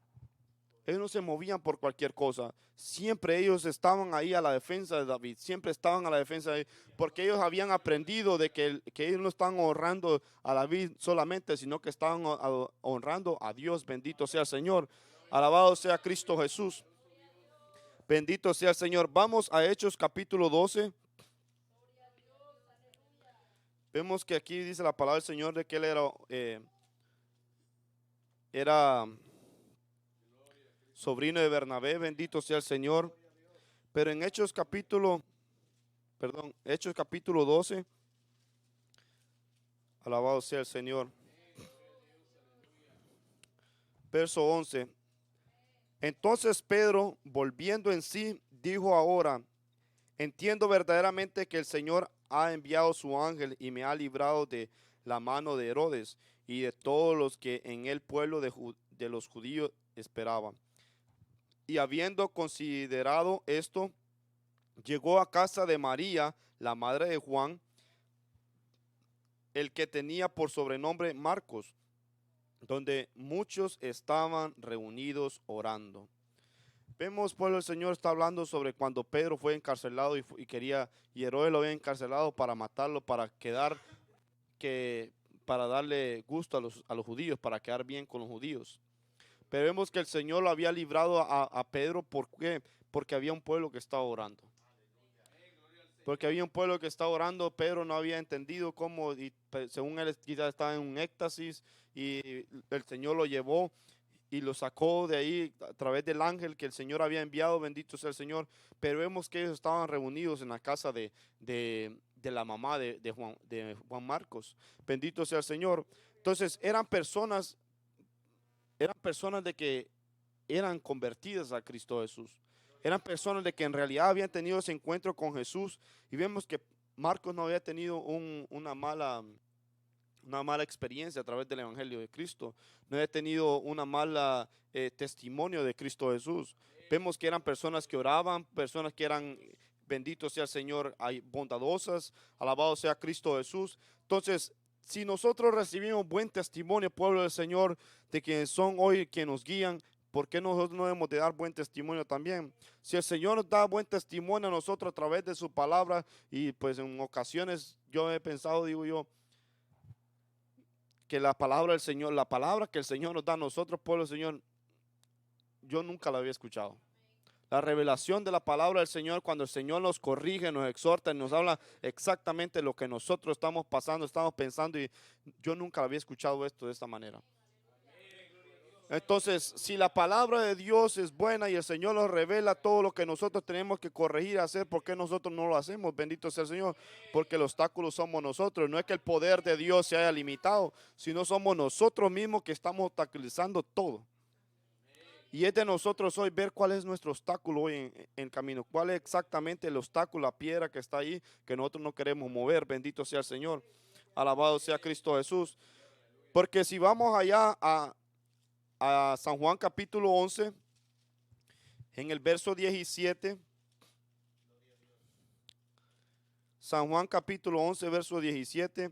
Ellos no se movían por cualquier cosa. Siempre ellos estaban ahí a la defensa de David. Siempre estaban a la defensa de David. Porque ellos habían aprendido de que ellos no estaban honrando a David solamente, sino que estaban honrando a Dios. Bendito sea el Señor. Alabado sea Cristo Jesús. Bendito sea el Señor. Vamos a Hechos capítulo 12. Vemos que aquí dice la palabra del Señor de que él era sobrino de Bernabé, bendito sea el Señor. Pero en Hechos capítulo 12, alabado sea el Señor. Verso 11. Entonces Pedro, volviendo en sí, dijo: ahora entiendo verdaderamente que el Señor ha enviado su ángel y me ha librado de la mano de Herodes y de todos los que en el pueblo de los judíos esperaban. Y habiendo considerado esto, llegó a casa de María, la madre de Juan, el que tenía por sobrenombre Marcos, donde muchos estaban reunidos orando. Vemos, pueblo, el Señor está hablando sobre cuando Pedro fue encarcelado y Herodes lo había encarcelado para matarlo, para darle gusto a los judíos, para quedar bien con los judíos. Pero vemos que el Señor lo había librado a Pedro. ¿Por qué? Porque había un pueblo que estaba orando. Porque había un pueblo que estaba orando. Pedro no había entendido cómo, y según él quizás estaba en un éxtasis, y el Señor lo llevó y lo sacó de ahí a través del ángel que el Señor había enviado, bendito sea el Señor. Pero vemos que ellos estaban reunidos en la casa de la mamá de Juan Marcos, bendito sea el Señor. Entonces eran personas de que eran convertidas a Cristo Jesús. Eran personas de que en realidad habían tenido ese encuentro con Jesús. Y vemos que Marcos no había tenido una mala experiencia a través del Evangelio de Cristo. No había tenido una mala testimonio de Cristo Jesús. Vemos que eran personas que oraban, personas que eran, bendito sea el Señor, bondadosas, alabado sea Cristo Jesús. Entonces, si nosotros recibimos buen testimonio, pueblo del Señor, de quienes son hoy quienes nos guían, ¿por qué nosotros no debemos de dar buen testimonio también? Si el Señor nos da buen testimonio a nosotros a través de su palabra, y pues en ocasiones yo he pensado, digo yo, que la palabra del Señor, la palabra que el Señor nos da a nosotros, pueblo del Señor, yo nunca la había escuchado. La revelación de la palabra del Señor, cuando el Señor nos corrige, nos exhorta y nos habla exactamente lo que nosotros estamos pasando, estamos pensando, y yo nunca había escuchado esto de esta manera. Entonces, si la palabra de Dios es buena y el Señor nos revela todo lo que nosotros tenemos que corregir y hacer, ¿por qué nosotros no lo hacemos? Bendito sea el Señor, porque el obstáculo somos nosotros. No es que el poder de Dios se haya limitado, sino somos nosotros mismos que estamos obstaculizando todo. Y es de nosotros hoy ver cuál es nuestro obstáculo hoy en el camino, cuál es exactamente el obstáculo, la piedra que está ahí, que nosotros no queremos mover. Bendito sea el Señor, alabado sea Cristo Jesús. Porque si vamos allá a San Juan capítulo 11, en el verso 17, San Juan capítulo 11, verso 17,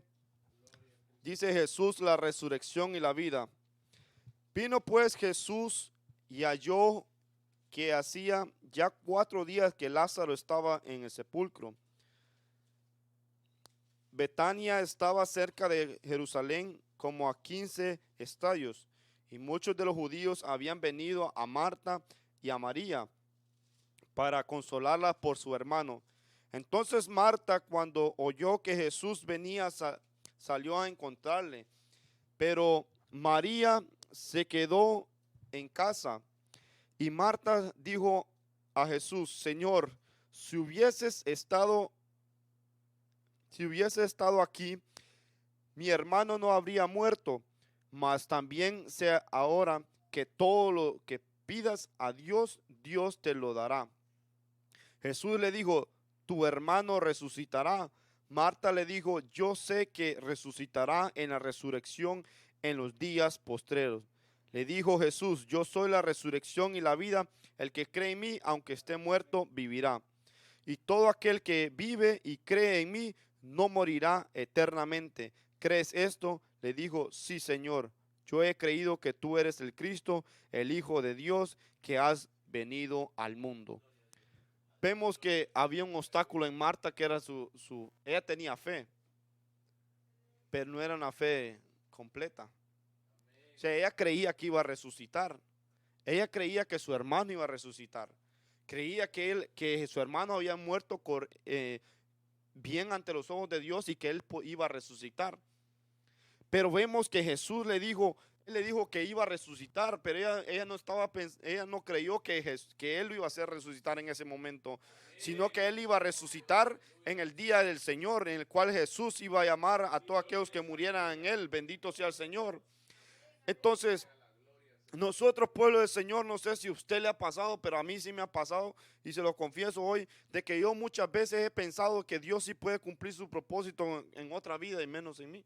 dice: Jesús, la resurrección y la vida. Vino pues Jesús y halló que hacía ya 4 días que Lázaro estaba en el sepulcro. Betania estaba cerca de Jerusalén, como a 15 estadios, y muchos de los judíos habían venido a Marta y a María para consolarla por su hermano. Entonces Marta, cuando oyó que Jesús venía, salió a encontrarle. Pero María se quedó en casa. Y Marta dijo a Jesús: Señor, si hubieses estado, si hubiese estado aquí, mi hermano no habría muerto. Mas también sé ahora que todo lo que pidas a Dios, Dios te lo dará. Jesús le dijo: tu hermano resucitará. Marta le dijo: yo sé que resucitará en la resurrección en los días postreros. Le dijo Jesús: yo soy la resurrección y la vida. El que cree en mí, aunque esté muerto, vivirá. Y todo aquel que vive y cree en mí, no morirá eternamente. ¿Crees esto? Le dijo: sí, Señor. Yo he creído que tú eres el Cristo, el Hijo de Dios, que has venido al mundo. Vemos que había un obstáculo en Marta, que era ella tenía fe, pero no era una fe completa. O sea, ella creía que iba a resucitar. Ella creía que su hermano iba a resucitar. Creía que su hermano había muerto bien ante los ojos de Dios y que él iba a resucitar. Pero vemos que Jesús le dijo que iba a resucitar, pero ella no creyó que él lo iba a hacer resucitar en ese momento, sino que él iba a resucitar en el día del Señor, en el cual Jesús iba a llamar a todos aquellos que murieran en él. Bendito sea el Señor. Entonces, nosotros, pueblo del Señor, no sé si a usted le ha pasado, pero a mí sí me ha pasado, y se lo confieso hoy, de que yo muchas veces he pensado que Dios sí puede cumplir su propósito en otra vida y menos en mí.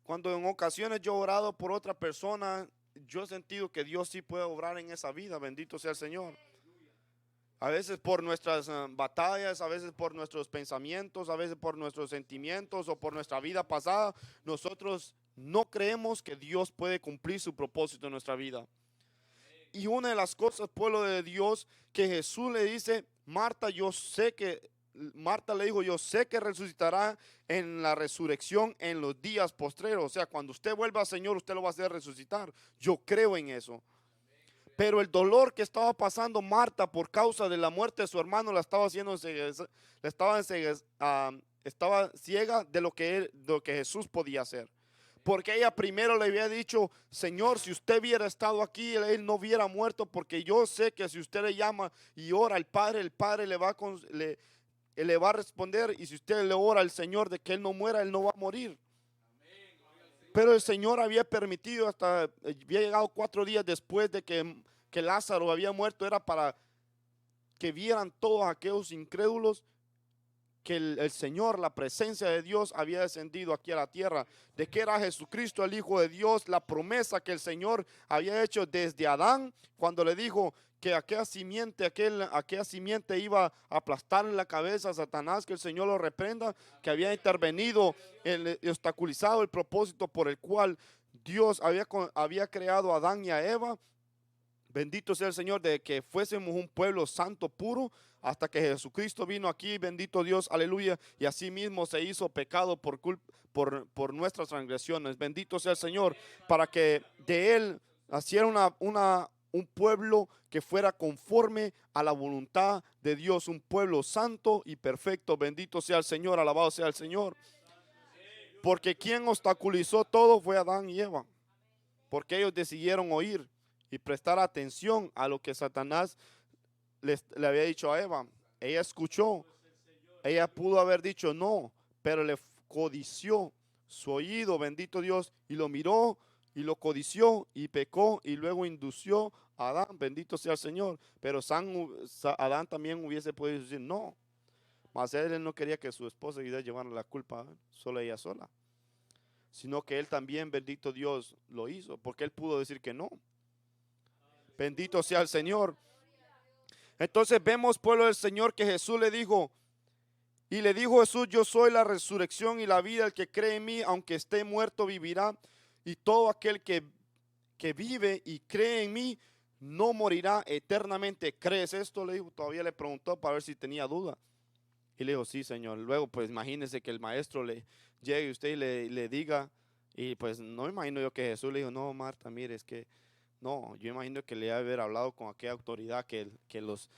Cuando en ocasiones yo he orado por otra persona, yo he sentido que Dios sí puede obrar en esa vida. Bendito sea el Señor. A veces por nuestras batallas, a veces por nuestros pensamientos, a veces por nuestros sentimientos o por nuestra vida pasada, nosotros no creemos que Dios puede cumplir su propósito en nuestra vida. Y una de las cosas, pueblo de Dios, que Jesús le dice: Marta le dijo: yo sé que resucitará en la resurrección en los días postreros. O sea, cuando usted vuelva al Señor, usted lo va a hacer resucitar. Yo creo en eso. Pero el dolor que estaba pasando Marta por causa de la muerte de su hermano la estaba haciendo estaba ciega de lo que Jesús podía hacer. Porque ella primero le había dicho: Señor, si usted hubiera estado aquí, él no hubiera muerto, porque yo sé que si usted le llama y ora al Padre, el Padre le va a responder. Y si usted le ora al Señor de que él no muera, él no va a morir. Pero el Señor había permitido, había llegado 4 días después de que Lázaro había muerto, era para que vieran todos aquellos incrédulos que el Señor, la presencia de Dios había descendido aquí a la tierra, de que era Jesucristo el Hijo de Dios, la promesa que el Señor había hecho desde Adán, cuando le dijo que aquella simiente iba a aplastar en la cabeza a Satanás, que el Señor lo reprenda, que había intervenido y obstaculizado el propósito por el cual Dios había creado a Adán y a Eva. Bendito sea el Señor, de que fuésemos un pueblo santo, puro, hasta que Jesucristo vino aquí. Bendito Dios, aleluya. Y así mismo se hizo pecado por nuestras transgresiones. Bendito sea el Señor, para que de él hiciera un pueblo que fuera conforme a la voluntad de Dios, un pueblo santo y perfecto. Bendito sea el Señor, alabado sea el Señor. Porque quien obstaculizó todo fue Adán y Eva, porque ellos decidieron oír y prestar atención a lo que Satanás le había dicho a Eva. Ella escuchó, ella pudo haber dicho no, pero le codició su oído, bendito Dios, y lo miró y lo codició y pecó, y luego indució a Adán. Bendito sea el Señor. Pero Adán también hubiese podido decir no, mas él no quería que su esposa llevara la culpa solo ella sola, sino que él también, bendito Dios, lo hizo, porque él pudo decir que no. Bendito sea el Señor. Entonces vemos, pueblo del Señor, que Jesús le dijo Jesús: yo soy la resurrección y la vida. El que cree en mí, aunque esté muerto, vivirá. Y todo aquel que vive y cree en mí, no morirá eternamente. ¿Crees esto? Le dijo. Todavía le preguntó para ver si tenía duda. Y le dijo: sí, Señor. Luego, pues imagínese que el maestro le llegue a usted y le diga. Y pues no me imagino yo que Jesús le dijo: no, Marta, mire, es que No, yo imagino que le debe haber hablado con aquella autoridad que los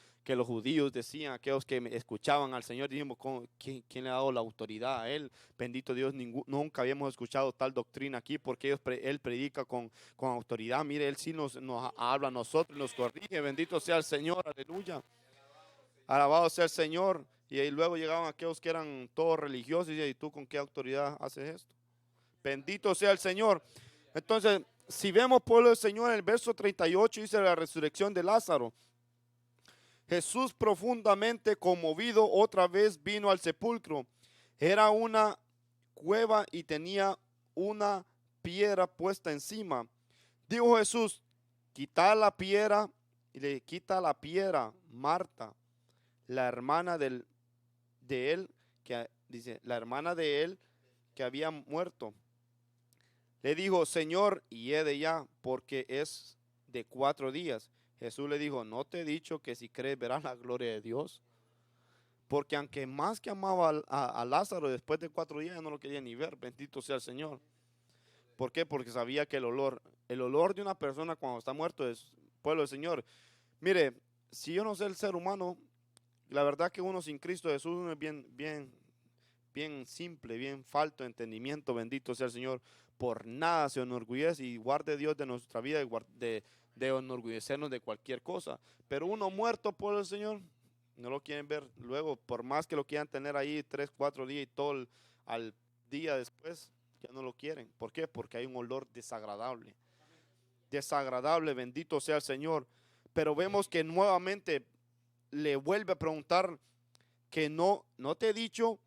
judíos decían, aquellos que escuchaban al Señor, dijimos, ¿quién le ha dado la autoridad a él? Bendito Dios, nunca habíamos escuchado tal doctrina aquí, porque él predica con autoridad. Mire, él sí nos habla a nosotros, nos corrige. Bendito sea el Señor, aleluya. Alabado sea el Señor. Y ahí luego llegaban aquellos que eran todos religiosos y decían, ¿y tú con qué autoridad haces esto? Bendito sea el Señor. Entonces, si vemos, pueblo del Señor, en el verso 38 dice la resurrección de Lázaro. Jesús, profundamente conmovido, otra vez vino al sepulcro. Era una cueva y tenía una piedra puesta encima. Dijo Jesús, quita la piedra, y le quita la piedra. Marta, la hermana de él, que dice, la hermana de él que había muerto, le dijo, Señor, hiede ya, porque es de 4 días. Jesús le dijo, ¿no te he dicho que si crees verás la gloria de Dios? Porque aunque más que amaba a Lázaro, después de 4 días ya no lo quería ni ver. Bendito sea el Señor. ¿Por qué? Porque sabía que el olor de una persona cuando está muerto es pueblo del Señor. Mire, si yo no sé el ser humano, la verdad que uno sin Cristo Jesús uno es bien simple, bien falto de entendimiento. Bendito sea el Señor. Por nada se enorgullece y guarde Dios de nuestra vida de enorgullecernos de cualquier cosa. Pero uno muerto por el Señor, no lo quieren ver luego, por más que lo quieran tener ahí 3, 4 días y todo al día después, ya no lo quieren. ¿Por qué? Porque hay un olor desagradable. Desagradable, bendito sea el Señor. Pero vemos que nuevamente le vuelve a preguntar que no te he dicho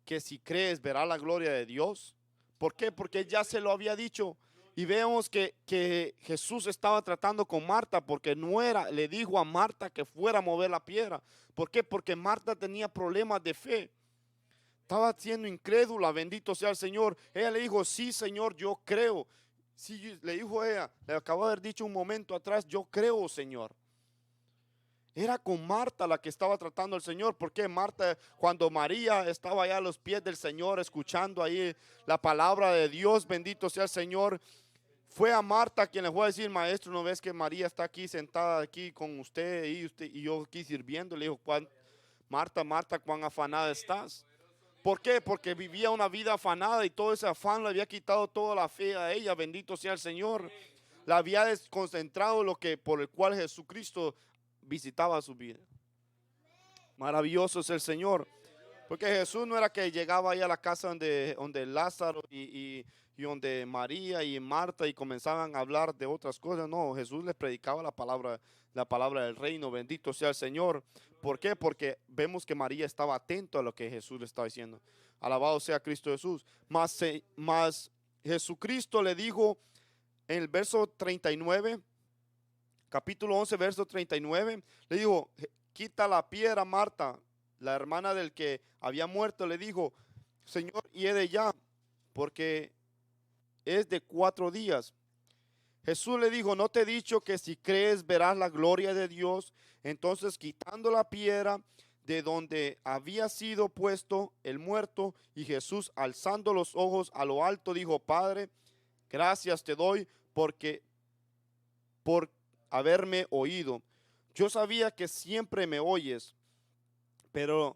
que si crees verá la gloria de Dios. ¿Por qué? Porque ya se lo había dicho. Y vemos que Jesús estaba tratando con Marta porque le dijo a Marta que fuera a mover la piedra. ¿Por qué? Porque Marta tenía problemas de fe. Estaba siendo incrédula, bendito sea el Señor. Ella le dijo, sí, Señor, yo creo. Sí, le dijo ella, le acabo de haber dicho un momento atrás, yo creo, Señor. Era con Marta la que estaba tratando el Señor. Porque Marta, cuando María estaba allá a los pies del Señor, escuchando ahí la palabra de Dios, bendito sea el Señor, fue a Marta quien le fue a decir, maestro, ¿no ves que María está aquí sentada aquí con usted y yo aquí sirviendo? Le dijo, Marta, Marta, cuán afanada estás. ¿Por qué? Porque vivía una vida afanada y todo ese afán le había quitado toda la fe a ella, bendito sea el Señor. La había desconcentrado por el cual Jesucristo visitaba su vida. Maravilloso es el Señor. Porque Jesús no era que llegaba ahí a la casa donde Lázaro y donde María y Marta y comenzaban a hablar de otras cosas. No, Jesús les predicaba la palabra del reino. Bendito sea el Señor. ¿Por qué? Porque vemos que María estaba atento a lo que Jesús le estaba diciendo. Alabado sea Cristo Jesús. Mas Jesucristo le dijo en el verso 39, capítulo 11, verso 39, le dijo, quita la piedra, Marta. La hermana del que había muerto le dijo, Señor, hiede ya, porque es de 4 días. Jesús le dijo, ¿no te he dicho que si crees verás la gloria de Dios? Entonces, quitando la piedra de donde había sido puesto el muerto, y Jesús, alzando los ojos a lo alto, dijo, Padre, gracias te doy por haberme oído. Yo sabía que siempre me oyes, pero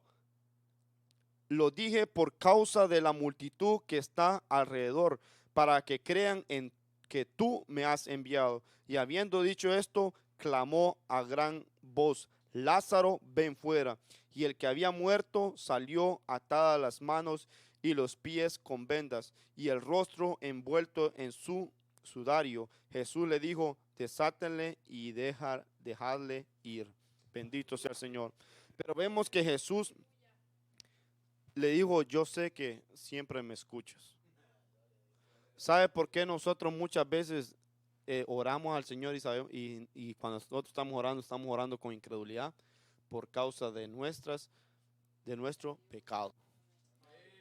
lo dije por causa de la multitud que está alrededor, para que crean en que tú me has enviado. Y habiendo dicho esto, clamó a gran voz, Lázaro, ven fuera. Y el que había muerto salió, atadas las manos y los pies con vendas, y el rostro envuelto en su sudario. Jesús le dijo, desátenle y dejadle ir. Bendito sea el Señor. Pero vemos que Jesús le dijo, yo sé que siempre me escuchas. ¿Sabe por qué nosotros muchas veces oramos al Señor y cuando nosotros estamos orando con incredulidad? Por causa de nuestro pecado.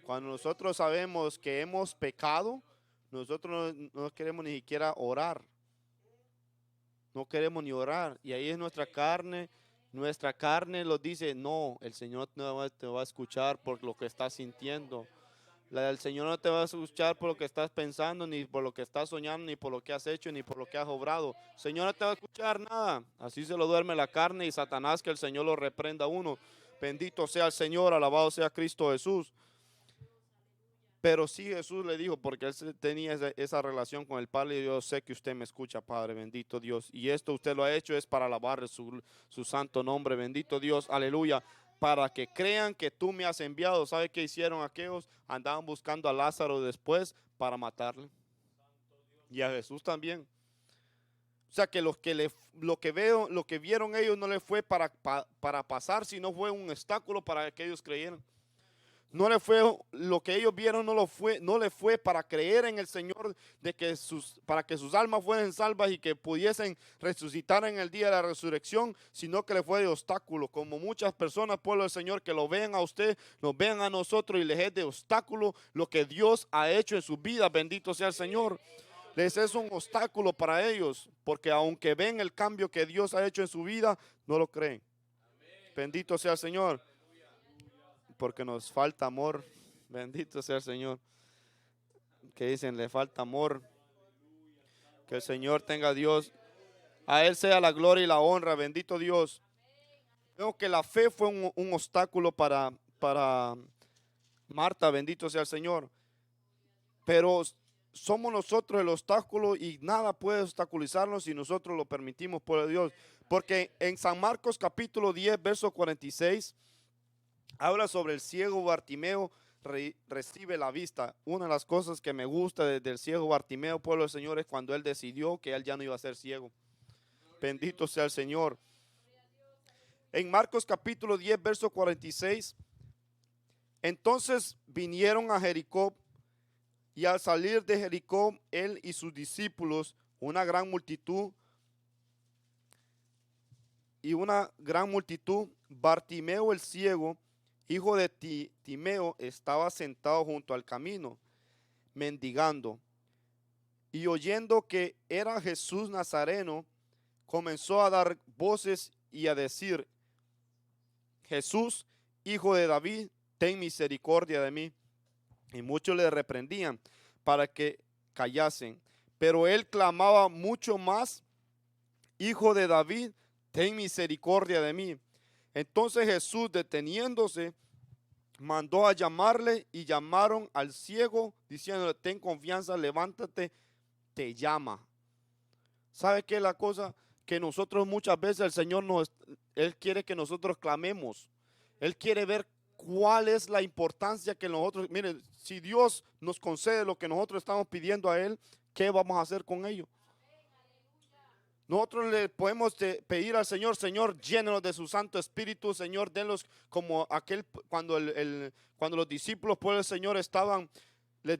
Cuando nosotros sabemos que hemos pecado, nosotros no queremos ni siquiera orar. No queremos ni orar. Y ahí es nuestra carne. Nuestra carne nos dice, no, el Señor te va a escuchar por lo que estás sintiendo. El Señor no te va a escuchar por lo que estás pensando, ni por lo que estás soñando, ni por lo que has hecho, ni por lo que has obrado. El Señor no te va a escuchar nada. Así se lo duerme la carne y Satanás, que el Señor lo reprenda a uno. Bendito sea el Señor, alabado sea Cristo Jesús. Pero sí Jesús le dijo, porque él tenía esa relación con el Padre, y yo sé que usted me escucha, Padre, bendito Dios. Y esto usted lo ha hecho es para alabar su santo nombre, bendito Dios, aleluya. Para que crean que tú me has enviado. ¿Sabe qué hicieron aquellos? Andaban buscando a Lázaro después para matarle. Y a Jesús también. O sea que lo que vieron ellos no les fue para pasar, sino fue un obstáculo para que ellos creyeran. No le fue lo que ellos vieron, no le fue para creer en el Señor, para que sus almas fueran salvas y que pudiesen resucitar en el día de la resurrección, sino que le fue de obstáculo. Como muchas personas, pueblo del Señor, que lo vean a usted, nos vean a nosotros y les es de obstáculo lo que Dios ha hecho en su vida. Bendito sea el Señor. Les es un obstáculo para ellos, porque aunque ven el cambio que Dios ha hecho en su vida, no lo creen. Bendito sea el Señor. Porque nos falta amor. Bendito sea el Señor. Que dicen, le falta amor. Que el Señor tenga Dios. A Él sea la gloria y la honra. Bendito Dios. Veo que la fe fue un obstáculo para Marta. Bendito sea el Señor. Pero somos nosotros el obstáculo y nada puede obstaculizarnos si nosotros lo permitimos por Dios. Porque en San Marcos capítulo 10, verso 46, habla sobre el ciego Bartimeo recibe la vista. Una de las cosas que me gusta del ciego Bartimeo, pueblo del Señor, es cuando él decidió que él ya no iba a ser ciego. Bendito sea el Señor. En Marcos capítulo 10, verso 46, entonces vinieron a Jericó, y al salir de Jericó, él y sus discípulos, una gran multitud, Bartimeo el ciego, hijo de Timeo, estaba sentado junto al camino, mendigando. Y oyendo que era Jesús Nazareno, comenzó a dar voces y a decir, Jesús, hijo de David, ten misericordia de mí. Y muchos le reprendían para que callasen. Pero él clamaba mucho más, Hijo de David, ten misericordia de mí. Entonces Jesús, deteniéndose, mandó a llamarle, y llamaron al ciego, diciéndole, ten confianza, levántate, te llama. ¿Sabe qué es la cosa? Que nosotros muchas veces el Señor Él quiere que nosotros clamemos. Él quiere ver cuál es la importancia que nosotros, miren, si Dios nos concede lo que nosotros estamos pidiendo a Él, ¿qué vamos a hacer con ello? Nosotros le podemos pedir al Señor, Señor, llénenos de su Santo Espíritu, Señor, denlos como cuando cuando los discípulos por el Señor estaban, le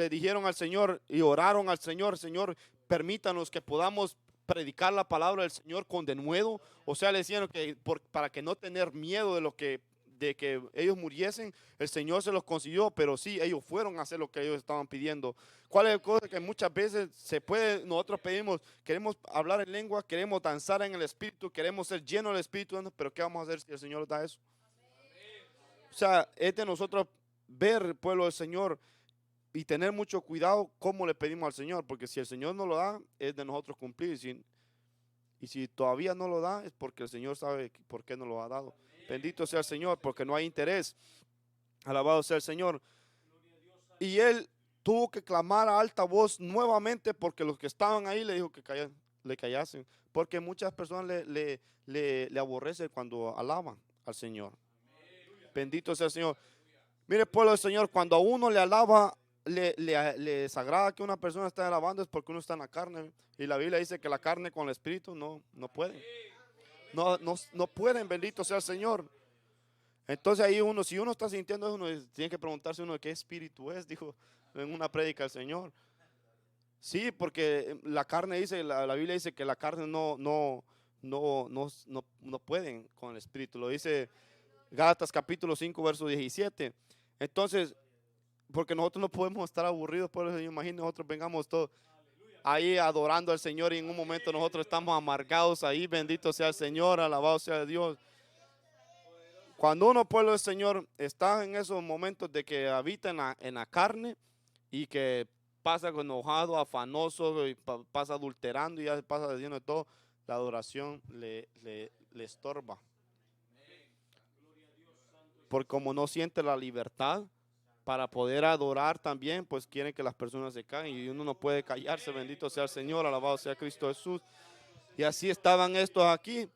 dijeron al Señor y oraron al Señor, Señor, permítanos que podamos predicar la palabra del Señor con denuedo. O sea, le decían que para que no tener miedo de que ellos muriesen, el Señor se los consiguió, pero sí, ellos fueron a hacer lo que ellos estaban pidiendo. ¿Cuál es la cosa? Que muchas veces nosotros pedimos, queremos hablar en lengua, queremos danzar en el Espíritu, queremos ser llenos del Espíritu, pero ¿qué vamos a hacer si el Señor nos da eso? O sea, es de nosotros ver el pueblo del Señor y tener mucho cuidado cómo le pedimos al Señor, porque si el Señor no lo da, es de nosotros cumplir, y si todavía no lo da, es porque el Señor sabe por qué no lo ha dado. Bendito sea el Señor, porque no hay interés. Alabado sea el Señor. Y él tuvo que clamar a alta voz nuevamente, porque los que estaban ahí le dijo que le callasen, porque muchas personas le aborrecen cuando alaban al Señor. Bendito sea el Señor. Mire, pueblo del Señor, cuando a uno le alaba, le desagrada que una persona esté alabando, es porque uno está en la carne. Y la Biblia dice que la carne con el Espíritu no pueden. No pueden, bendito sea el Señor. Entonces ahí si uno está sintiendo eso, uno tiene que preguntarse uno de qué espíritu es, dijo en una prédica el Señor. Sí, porque la carne dice, la Biblia dice que la carne no pueden con el Espíritu. Lo dice Gálatas capítulo 5, verso 17. Entonces, porque nosotros no podemos estar aburridos, por eso imagínense nosotros vengamos todos ahí adorando al Señor y en un momento nosotros estamos amargados ahí, bendito sea el Señor, alabado sea Dios. Cuando uno, pueblo del Señor, está en esos momentos de que habita en la carne y que pasa enojado, afanoso, y pasa adulterando y ya pasa diciendo de todo, la adoración le estorba. Porque como no siente la libertad para poder adorar también, pues quieren que las personas se callen y uno no puede callarse. Bendito sea el Señor, alabado sea Cristo Jesús. Y así estaban estos aquí.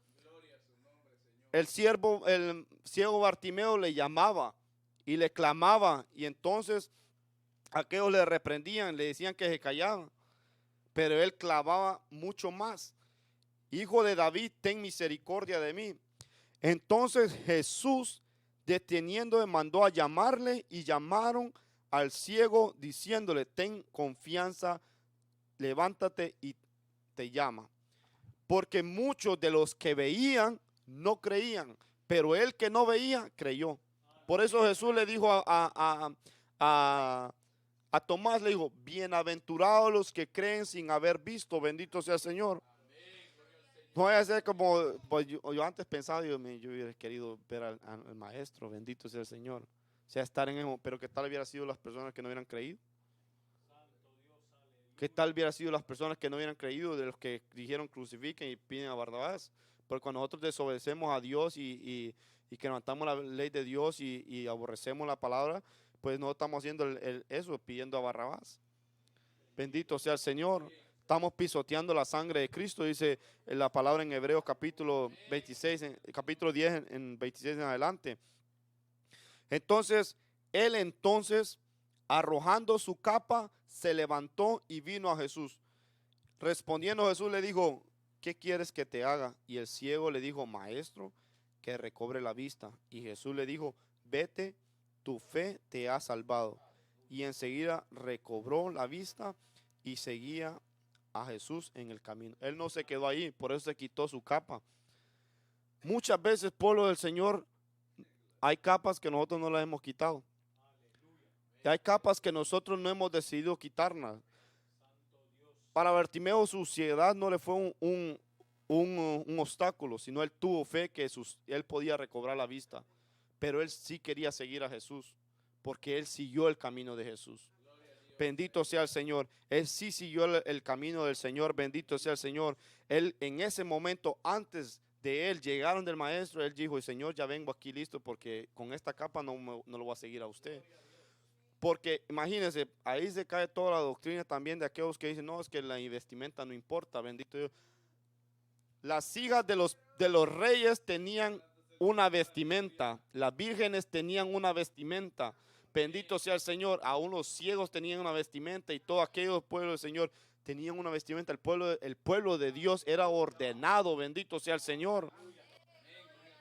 El ciego Bartimeo le llamaba y le clamaba, y entonces aquellos le reprendían, le decían que se callaban, pero él clamaba mucho más: Hijo de David, ten misericordia de mí. Entonces Jesús, deteniéndole, mandó a llamarle, y llamaron al ciego diciéndole: ten confianza, levántate, y te llama. Porque muchos de los que veían no creían, pero él que no veía creyó. Por eso Jesús le dijo a Tomás, le dijo: bienaventurados los que creen sin haber visto. Bendito sea el Señor. No vaya a ser como, pues yo antes pensaba, yo hubiera querido ver al maestro, bendito sea el Señor. O sea, estar en él, pero ¿qué tal hubiera sido las personas que no hubieran creído? ¿Qué tal hubiera sido las personas que no hubieran creído, de los que dijeron crucifiquen y piden a Barrabás? Porque cuando nosotros desobedecemos a Dios y que levantamos la ley de Dios y aborrecemos la palabra, pues no estamos haciendo eso, pidiendo a Barrabás. Bendito sea el Señor. Estamos pisoteando la sangre de Cristo, dice la palabra en Hebreos capítulo 26, capítulo 10, en 26 en adelante. Entonces, él arrojando su capa, se levantó y vino a Jesús. Respondiendo Jesús le dijo: ¿qué quieres que te haga? Y el ciego le dijo: Maestro, que recobre la vista. Y Jesús le dijo: vete, tu fe te ha salvado. Y enseguida recobró la vista y seguía a Jesús en el camino. Él no se quedó ahí, por eso se quitó su capa. Muchas veces, pueblo del Señor, hay capas que nosotros no las hemos quitado. Y hay capas que nosotros no hemos decidido quitarlas. Para Bartimeo su ciegad no le fue un obstáculo, sino él tuvo fe que él podía recobrar la vista. Pero él sí quería seguir a Jesús, porque él siguió el camino de Jesús. Bendito sea el Señor. Él sí siguió el camino del Señor. Bendito sea el Señor. Él en ese momento, antes de él llegaron del maestro, él dijo: Señor, ya vengo aquí listo, porque con esta capa no lo voy a seguir a usted. Porque imagínense, ahí se cae toda la doctrina también de aquellos que dicen: no, es que la vestimenta no importa. Bendito Dios. Las hijas de los reyes tenían una vestimenta. Las vírgenes tenían una vestimenta. Bendito sea el Señor. Aún los ciegos tenían una vestimenta, y todos aquellos pueblos del Señor tenían una vestimenta. El pueblo de Dios era ordenado. Bendito sea el Señor.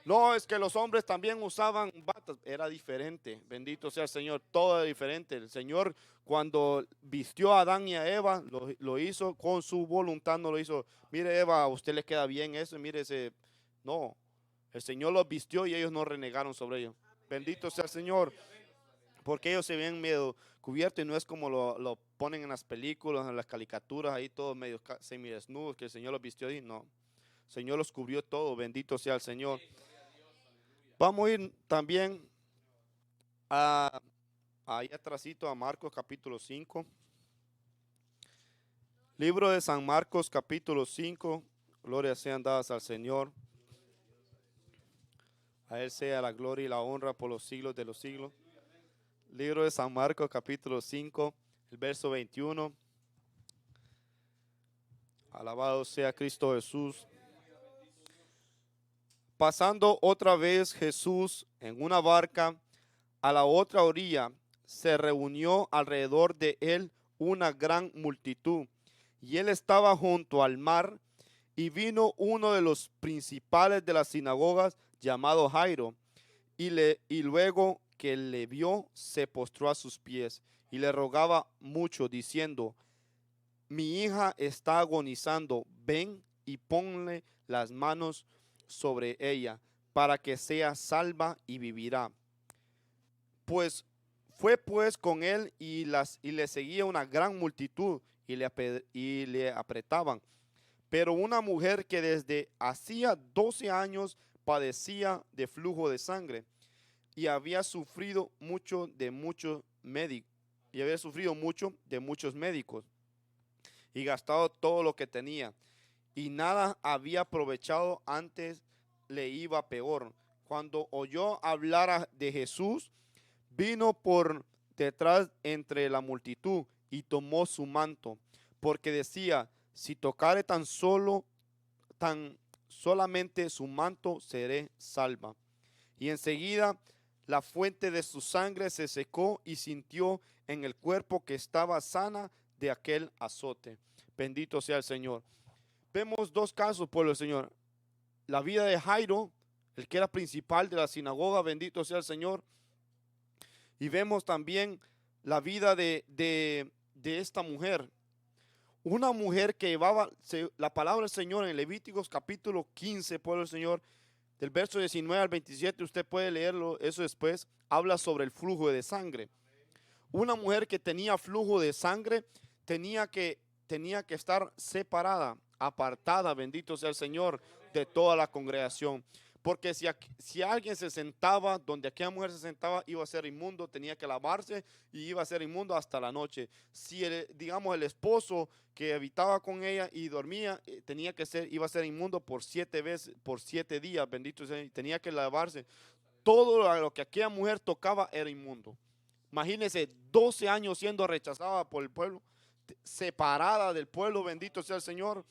No es que los hombres también usaban batas, era diferente. Bendito sea el Señor, todo era diferente. El Señor, cuando vistió a Adán y a Eva, lo hizo con su voluntad, no lo hizo: mire, Eva, a usted le queda bien eso, mire ese. No, el Señor los vistió y ellos no renegaron sobre ellos. Bendito sea el Señor, porque ellos se ven medio cubiertos, y no es como lo ponen en las películas, en las caricaturas, ahí todos medio semidesnudos, que el Señor los vistió ahí. No, el Señor los cubrió todo. Bendito sea el Señor. Vamos a ir también ahí atrásito a Marcos capítulo 5. Libro de San Marcos capítulo 5. Gloria sean dadas al Señor. A Él sea la gloria y la honra por los siglos de los siglos. Libro de San Marcos capítulo 5, el verso 21. Alabado sea Cristo Jesús. Pasando otra vez Jesús en una barca a la otra orilla, se reunió alrededor de él una gran multitud, y él estaba junto al mar. Y vino uno de los principales de las sinagogas, llamado Jairo, y luego que le vio, se postró a sus pies y le rogaba mucho, diciendo: mi hija está agonizando, ven y ponle las manos sobre ella, para que sea salva y vivirá. Pues fue pues con él, y le seguía una gran multitud, y le apretaban. Pero una mujer que desde hacía 12 años padecía de flujo de sangre, y había sufrido mucho de muchos médicos, y gastado todo lo que tenía, y nada había aprovechado, antes le iba peor. Cuando oyó hablar de Jesús, vino por detrás entre la multitud y tomó su manto, porque decía: si tocare tan solamente su manto, seré salva. Y enseguida la fuente de su sangre se secó y sintió en el cuerpo que estaba sana de aquel azote. Bendito sea el Señor. Vemos dos casos, pueblo del Señor. La vida de Jairo, el que era principal de la sinagoga, bendito sea el Señor. Y vemos también la vida de esta mujer. Una mujer que llevaba la palabra del Señor en Levíticos capítulo 15, pueblo del Señor, del verso 19 al 27, usted puede leerlo, eso después, habla sobre el flujo de sangre. Una mujer que tenía flujo de sangre tenía que estar separada, apartada, bendito sea el Señor, de toda la congregación. Porque si alguien se sentaba donde aquella mujer se sentaba, iba a ser inmundo, tenía que lavarse y iba a ser inmundo hasta la noche. Si digamos el esposo que habitaba con ella y dormía, iba a ser inmundo por 7 días, bendito sea, tenía que lavarse. Todo lo que aquella mujer tocaba era inmundo. Imagínense, 12 años siendo rechazada por el pueblo, separada del pueblo, bendito sea el Señor,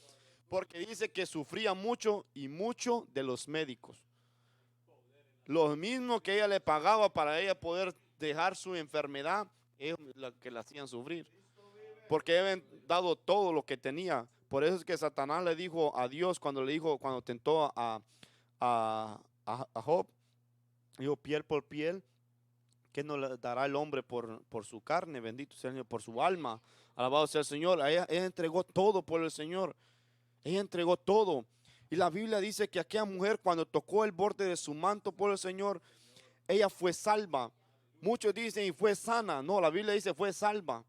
porque dice que sufría mucho y mucho de los médicos. Lo mismo que ella le pagaba para ella poder dejar su enfermedad, es lo que la hacían sufrir. Porque habían dado todo lo que tenía. Por eso es que Satanás le dijo a Dios cuando tentó a Job, dijo: piel por piel, ¿qué no le dará el hombre por su carne? Bendito sea el Señor, por su alma. Alabado sea el Señor. Ella entregó todo por el Señor. Ella entregó todo. Y la Biblia dice que aquella mujer, cuando tocó el borde de su manto por el Señor, ella fue salva. Muchos dicen y fue sana. No, la Biblia dice fue salva.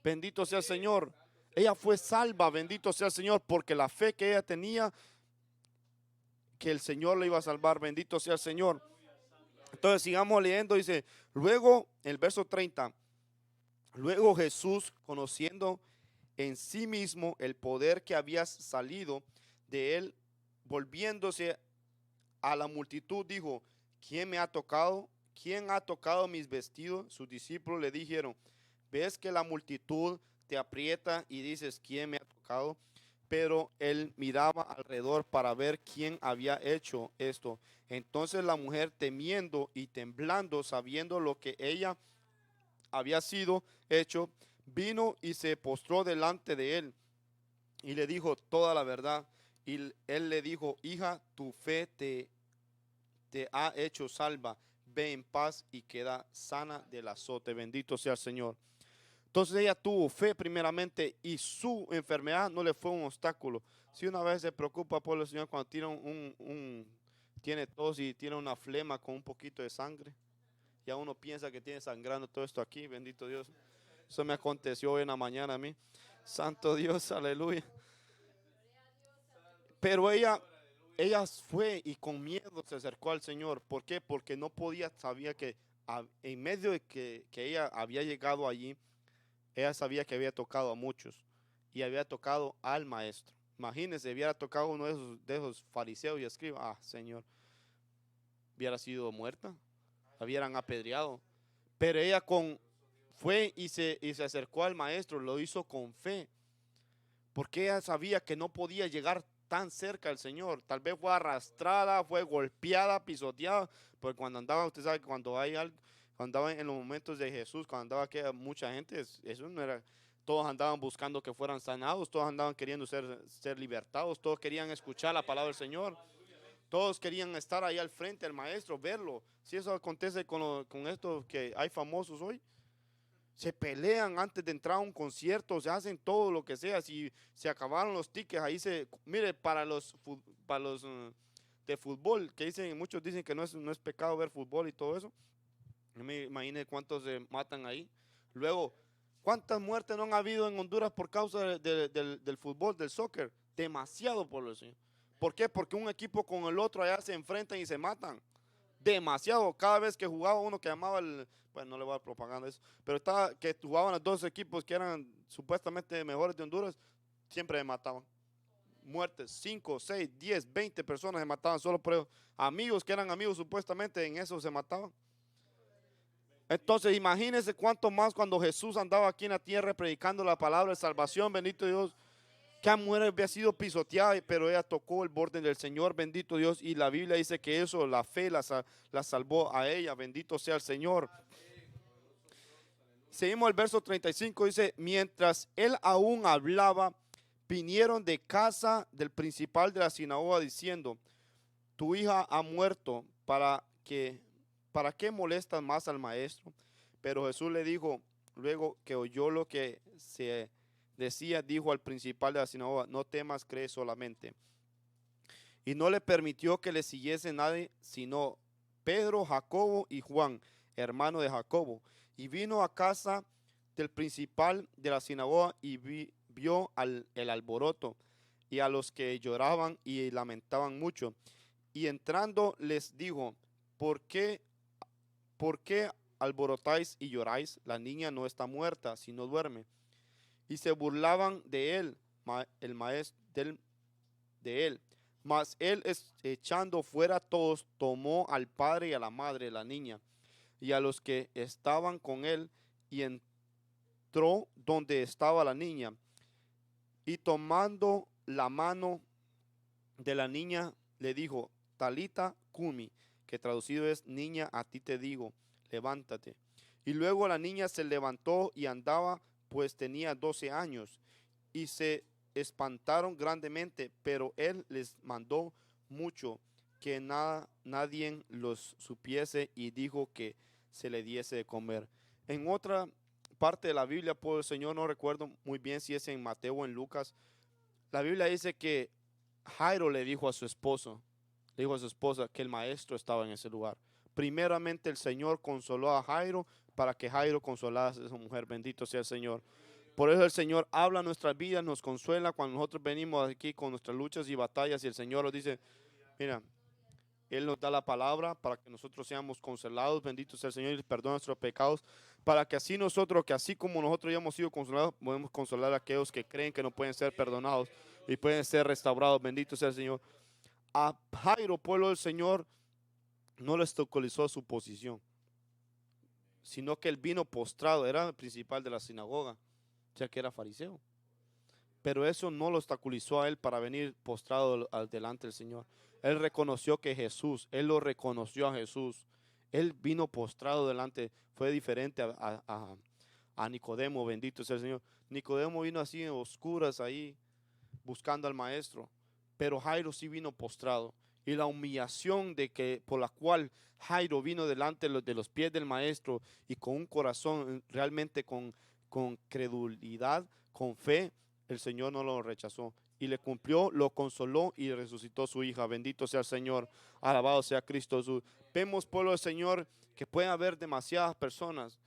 Bendito sea el Señor. Ella fue salva, bendito sea el Señor, porque la fe que ella tenía, que el Señor le iba a salvar, bendito sea el Señor. Entonces sigamos leyendo, dice, luego, el verso 30, luego Jesús, conociendo en sí mismo el poder que había salido de él, volviéndose a la multitud, dijo: ¿quién me ha tocado? ¿Quién ha tocado mis vestidos? Sus discípulos le dijeron: ¿ves que la multitud te aprieta y dices: ¿quién me ha tocado? Pero él miraba alrededor para ver quién había hecho esto. Entonces la mujer, temiendo y temblando, sabiendo lo que ella había sido hecho, vino y se postró delante de él y le dijo toda la verdad. Y él le dijo: hija, tu fe te ha hecho salva, ve en paz y queda sana del azote. Bendito sea el Señor. Entonces ella tuvo fe primeramente y su enfermedad no le fue un obstáculo. Si una vez se preocupa por el Señor cuando tiene tos y tiene una flema con un poquito de sangre, ya uno piensa que tiene sangrando todo esto aquí, bendito Dios. Eso me aconteció hoy en la mañana a mí. Santo Dios, aleluya. Pero ella fue y con miedo se acercó al Señor. ¿Por qué? Porque no podía, sabía que en medio de que ella había llegado allí, ella sabía que había tocado a muchos y había tocado al maestro. Imagínense, hubiera tocado uno de esos fariseos y escribas, Señor, hubiera sido muerta, la hubieran apedreado. Pero ella fue y se acercó al maestro, lo hizo con fe, porque ella sabía que no podía llegar tan cerca al Señor. Tal vez fue arrastrada, fue golpeada, pisoteada, porque cuando andaba, usted sabe que cuando andaba en los momentos de Jesús, cuando andaba que mucha gente, eso no era, todos andaban buscando que fueran sanados, todos andaban queriendo ser libertados, todos querían escuchar la palabra del Señor, todos querían estar ahí al frente del maestro, verlo. Si eso acontece con estos que hay famosos hoy, se pelean antes de entrar a un concierto, se hacen todo lo que sea. Si se acabaron los tickets, mire, para los de fútbol, que muchos dicen que no es pecado ver fútbol y todo eso. No me imagino cuántos se matan ahí. Luego, ¿cuántas muertes no han habido en Honduras por causa del fútbol, del soccer? Demasiado, por lo Señor. ¿Por qué? Porque un equipo con el otro allá se enfrentan y se matan. demasiado. Cada vez que jugaba uno que llamaba bueno, no le voy a dar propaganda a eso, pero estaba que jugaban los dos equipos que eran supuestamente mejores de Honduras, siempre se mataban. Muertes, 5, 6, 10, 20 personas se mataban solo por eso. Amigos que eran amigos supuestamente en eso se mataban. Entonces imagínense cuánto más cuando Jesús andaba aquí en la tierra predicando la palabra de salvación, bendito Dios. Que a mujer había sido pisoteada, pero ella tocó el borde del Señor, bendito Dios. Y la Biblia dice que eso, la fe la salvó a ella, bendito sea el Señor. Seguimos el verso 35, dice, mientras él aún hablaba, vinieron de casa del principal de la sinagoga diciendo, tu hija ha muerto, ¿para qué molestas más al maestro? Pero Jesús le dijo, luego que oyó lo que se decía, dijo al principal de la sinagoga, no temas, cree solamente. Y no le permitió que le siguiese nadie, sino Pedro, Jacobo y Juan, hermano de Jacobo. Y vino a casa del principal de la sinagoga y vio el alboroto y a los que lloraban y lamentaban mucho. Y entrando les dijo, por qué alborotáis y lloráis? La niña no está muerta, sino duerme. Y se burlaban de él, el maestro de él. Mas él, echando fuera a todos, tomó al padre y a la madre de la niña y a los que estaban con él, y entró donde estaba la niña, y tomando la mano de la niña le dijo, Talita cumi, que traducido es, niña, a ti te digo, levántate. Y luego la niña se levantó y andaba, pues tenía 12 años, y se espantaron grandemente, pero él les mandó mucho que nadie los supiese, y dijo que se le diese de comer. En otra parte de la Biblia, por el Señor, no recuerdo muy bien si es en Mateo o en Lucas, la Biblia dice que Jairo le dijo a su esposo, le dijo a su esposa que el maestro estaba en ese lugar. Primeramente el Señor consoló a Jairo para que Jairo consolara a esa mujer. Bendito sea el Señor. Por eso el Señor habla en nuestras vidas, nos consuela cuando nosotros venimos aquí con nuestras luchas y batallas, y el Señor nos dice, mira, Él nos da la palabra para que nosotros seamos consolados. Bendito sea el Señor y perdona nuestros pecados, para que así nosotros, que así como nosotros ya hemos sido consolados, podemos consolar a aquellos que creen que no pueden ser perdonados y pueden ser restaurados. Bendito sea el Señor. A Jairo, pueblo del Señor, no le obstaculizó su posición, sino que él vino postrado, era el principal de la sinagoga, ya que era fariseo. Pero eso no lo obstaculizó a él para venir postrado delante del Señor. Él reconoció que Jesús, él lo reconoció a Jesús. Él vino postrado delante, fue diferente a Nicodemo, bendito sea el Señor. Nicodemo vino así en oscuras ahí, buscando al maestro, pero Jairo sí vino postrado. Y la humillación por la cual Jairo vino delante de los pies del maestro y con un corazón realmente con credulidad, con fe, el Señor no lo rechazó y le cumplió, lo consoló y resucitó su hija. Bendito sea el Señor, alabado sea Cristo Jesús. Vemos, pueblo del Señor, que pueden haber demasiadas personas,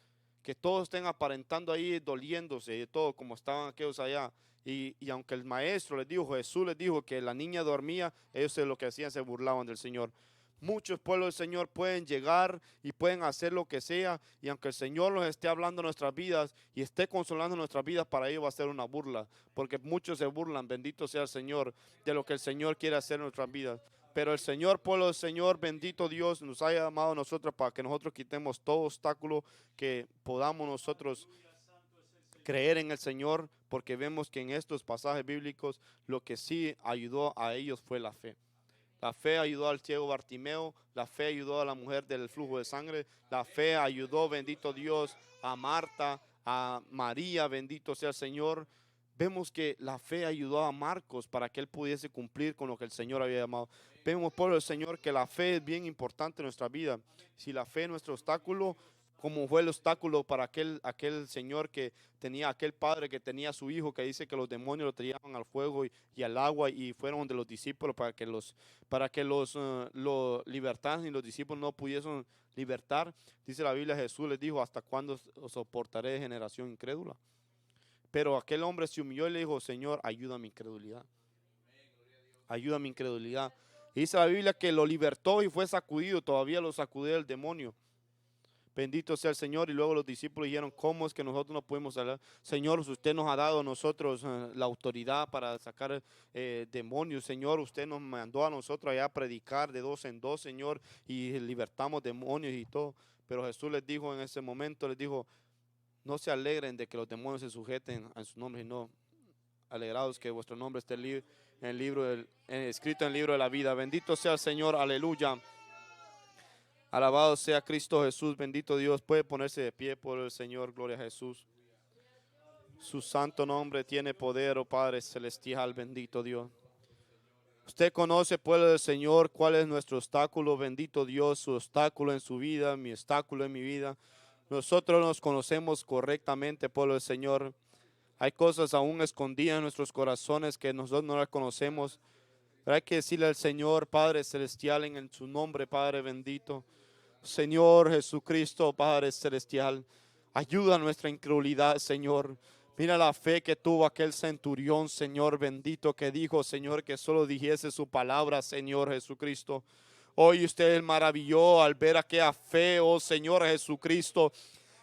que todos estén aparentando ahí, doliéndose de todo, como estaban aquellos allá. Y aunque el maestro les dijo, Jesús les dijo que la niña dormía, ellos lo que hacían, se burlaban del Señor. Muchos pueblos del Señor pueden llegar y pueden hacer lo que sea, y aunque el Señor los esté hablando en nuestras vidas y esté consolando nuestras vidas, para ellos va a ser una burla, porque muchos se burlan, bendito sea el Señor, de lo que el Señor quiere hacer en nuestras vidas. Pero el Señor, pueblo del Señor, bendito Dios, nos ha llamado a nosotros para que nosotros quitemos todo obstáculo, que podamos nosotros creer en el Señor, porque vemos que en estos pasajes bíblicos lo que sí ayudó a ellos fue la fe. La fe ayudó al ciego Bartimeo, la fe ayudó a la mujer del flujo de sangre, la fe ayudó, bendito Dios, a Marta, a María, bendito sea el Señor. Vemos que la fe ayudó a Marcos para que él pudiese cumplir con lo que el Señor había llamado. Vemos, por el Señor, que la fe es bien importante en nuestra vida. Si la fe es nuestro obstáculo, como fue el obstáculo para aquel señor que tenía, aquel padre que tenía a su hijo, que dice que los demonios lo tiraban al fuego y al agua, y fueron de los discípulos para que lo libertaran, y los discípulos no pudiesen libertar. Dice la Biblia, Jesús les dijo, ¿hasta cuándo os soportaré de generación incrédula? Pero aquel hombre se humilló y le dijo, Señor, ayuda a mi incredulidad. Ayuda a mi incredulidad. Dice la Biblia que lo libertó y fue sacudido, todavía lo sacudió el demonio. Bendito sea el Señor. Y luego los discípulos dijeron, ¿cómo es que nosotros no podemos hablar? Señor, usted nos ha dado a nosotros la autoridad para sacar demonios. Señor, usted nos mandó a nosotros allá a predicar de dos en dos, Señor, y libertamos demonios y todo. Pero Jesús les dijo en ese momento, les dijo, no se alegren de que los demonios se sujeten a su nombre, sino alegrados que vuestro nombre esté en el libro escrito en el libro de la vida. Bendito sea el Señor, aleluya. Alabado sea Cristo Jesús, bendito Dios. Puede ponerse de pie por el Señor, gloria a Jesús. Su santo nombre tiene poder, oh Padre celestial, bendito Dios. Usted conoce, pueblo del Señor, cuál es nuestro obstáculo, bendito Dios, su obstáculo en su vida, mi obstáculo en mi vida. Nosotros nos conocemos correctamente, pueblo del Señor. Hay cosas aún escondidas en nuestros corazones que nosotros no las conocemos. Pero hay que decirle al Señor, Padre celestial, en su nombre, Padre bendito. Señor Jesucristo, Padre celestial, ayuda a nuestra incredulidad, Señor. Mira la fe que tuvo aquel centurión, Señor bendito, que dijo, Señor, que solo dijese su palabra, Señor Jesucristo. Hoy usted maravilló al ver aquella fe, oh Señor Jesucristo,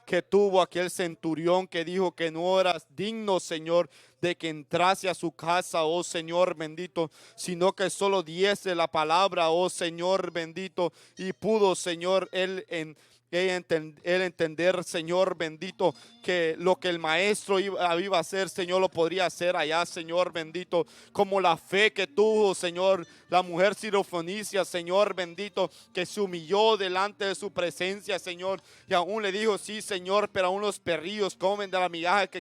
que tuvo aquel centurión que dijo que no eras digno, Señor, de que entrase a su casa, oh Señor bendito, sino que solo diese la palabra, oh Señor bendito, y pudo, Señor, él entender, Señor bendito, que lo que el maestro iba a hacer, Señor, lo podría hacer allá, Señor bendito, como la fe que tuvo, Señor, la mujer sirofenicia, Señor bendito, que se humilló delante de su presencia, Señor, y aún le dijo, sí, Señor, pero aún los perrillos comen de la migaja que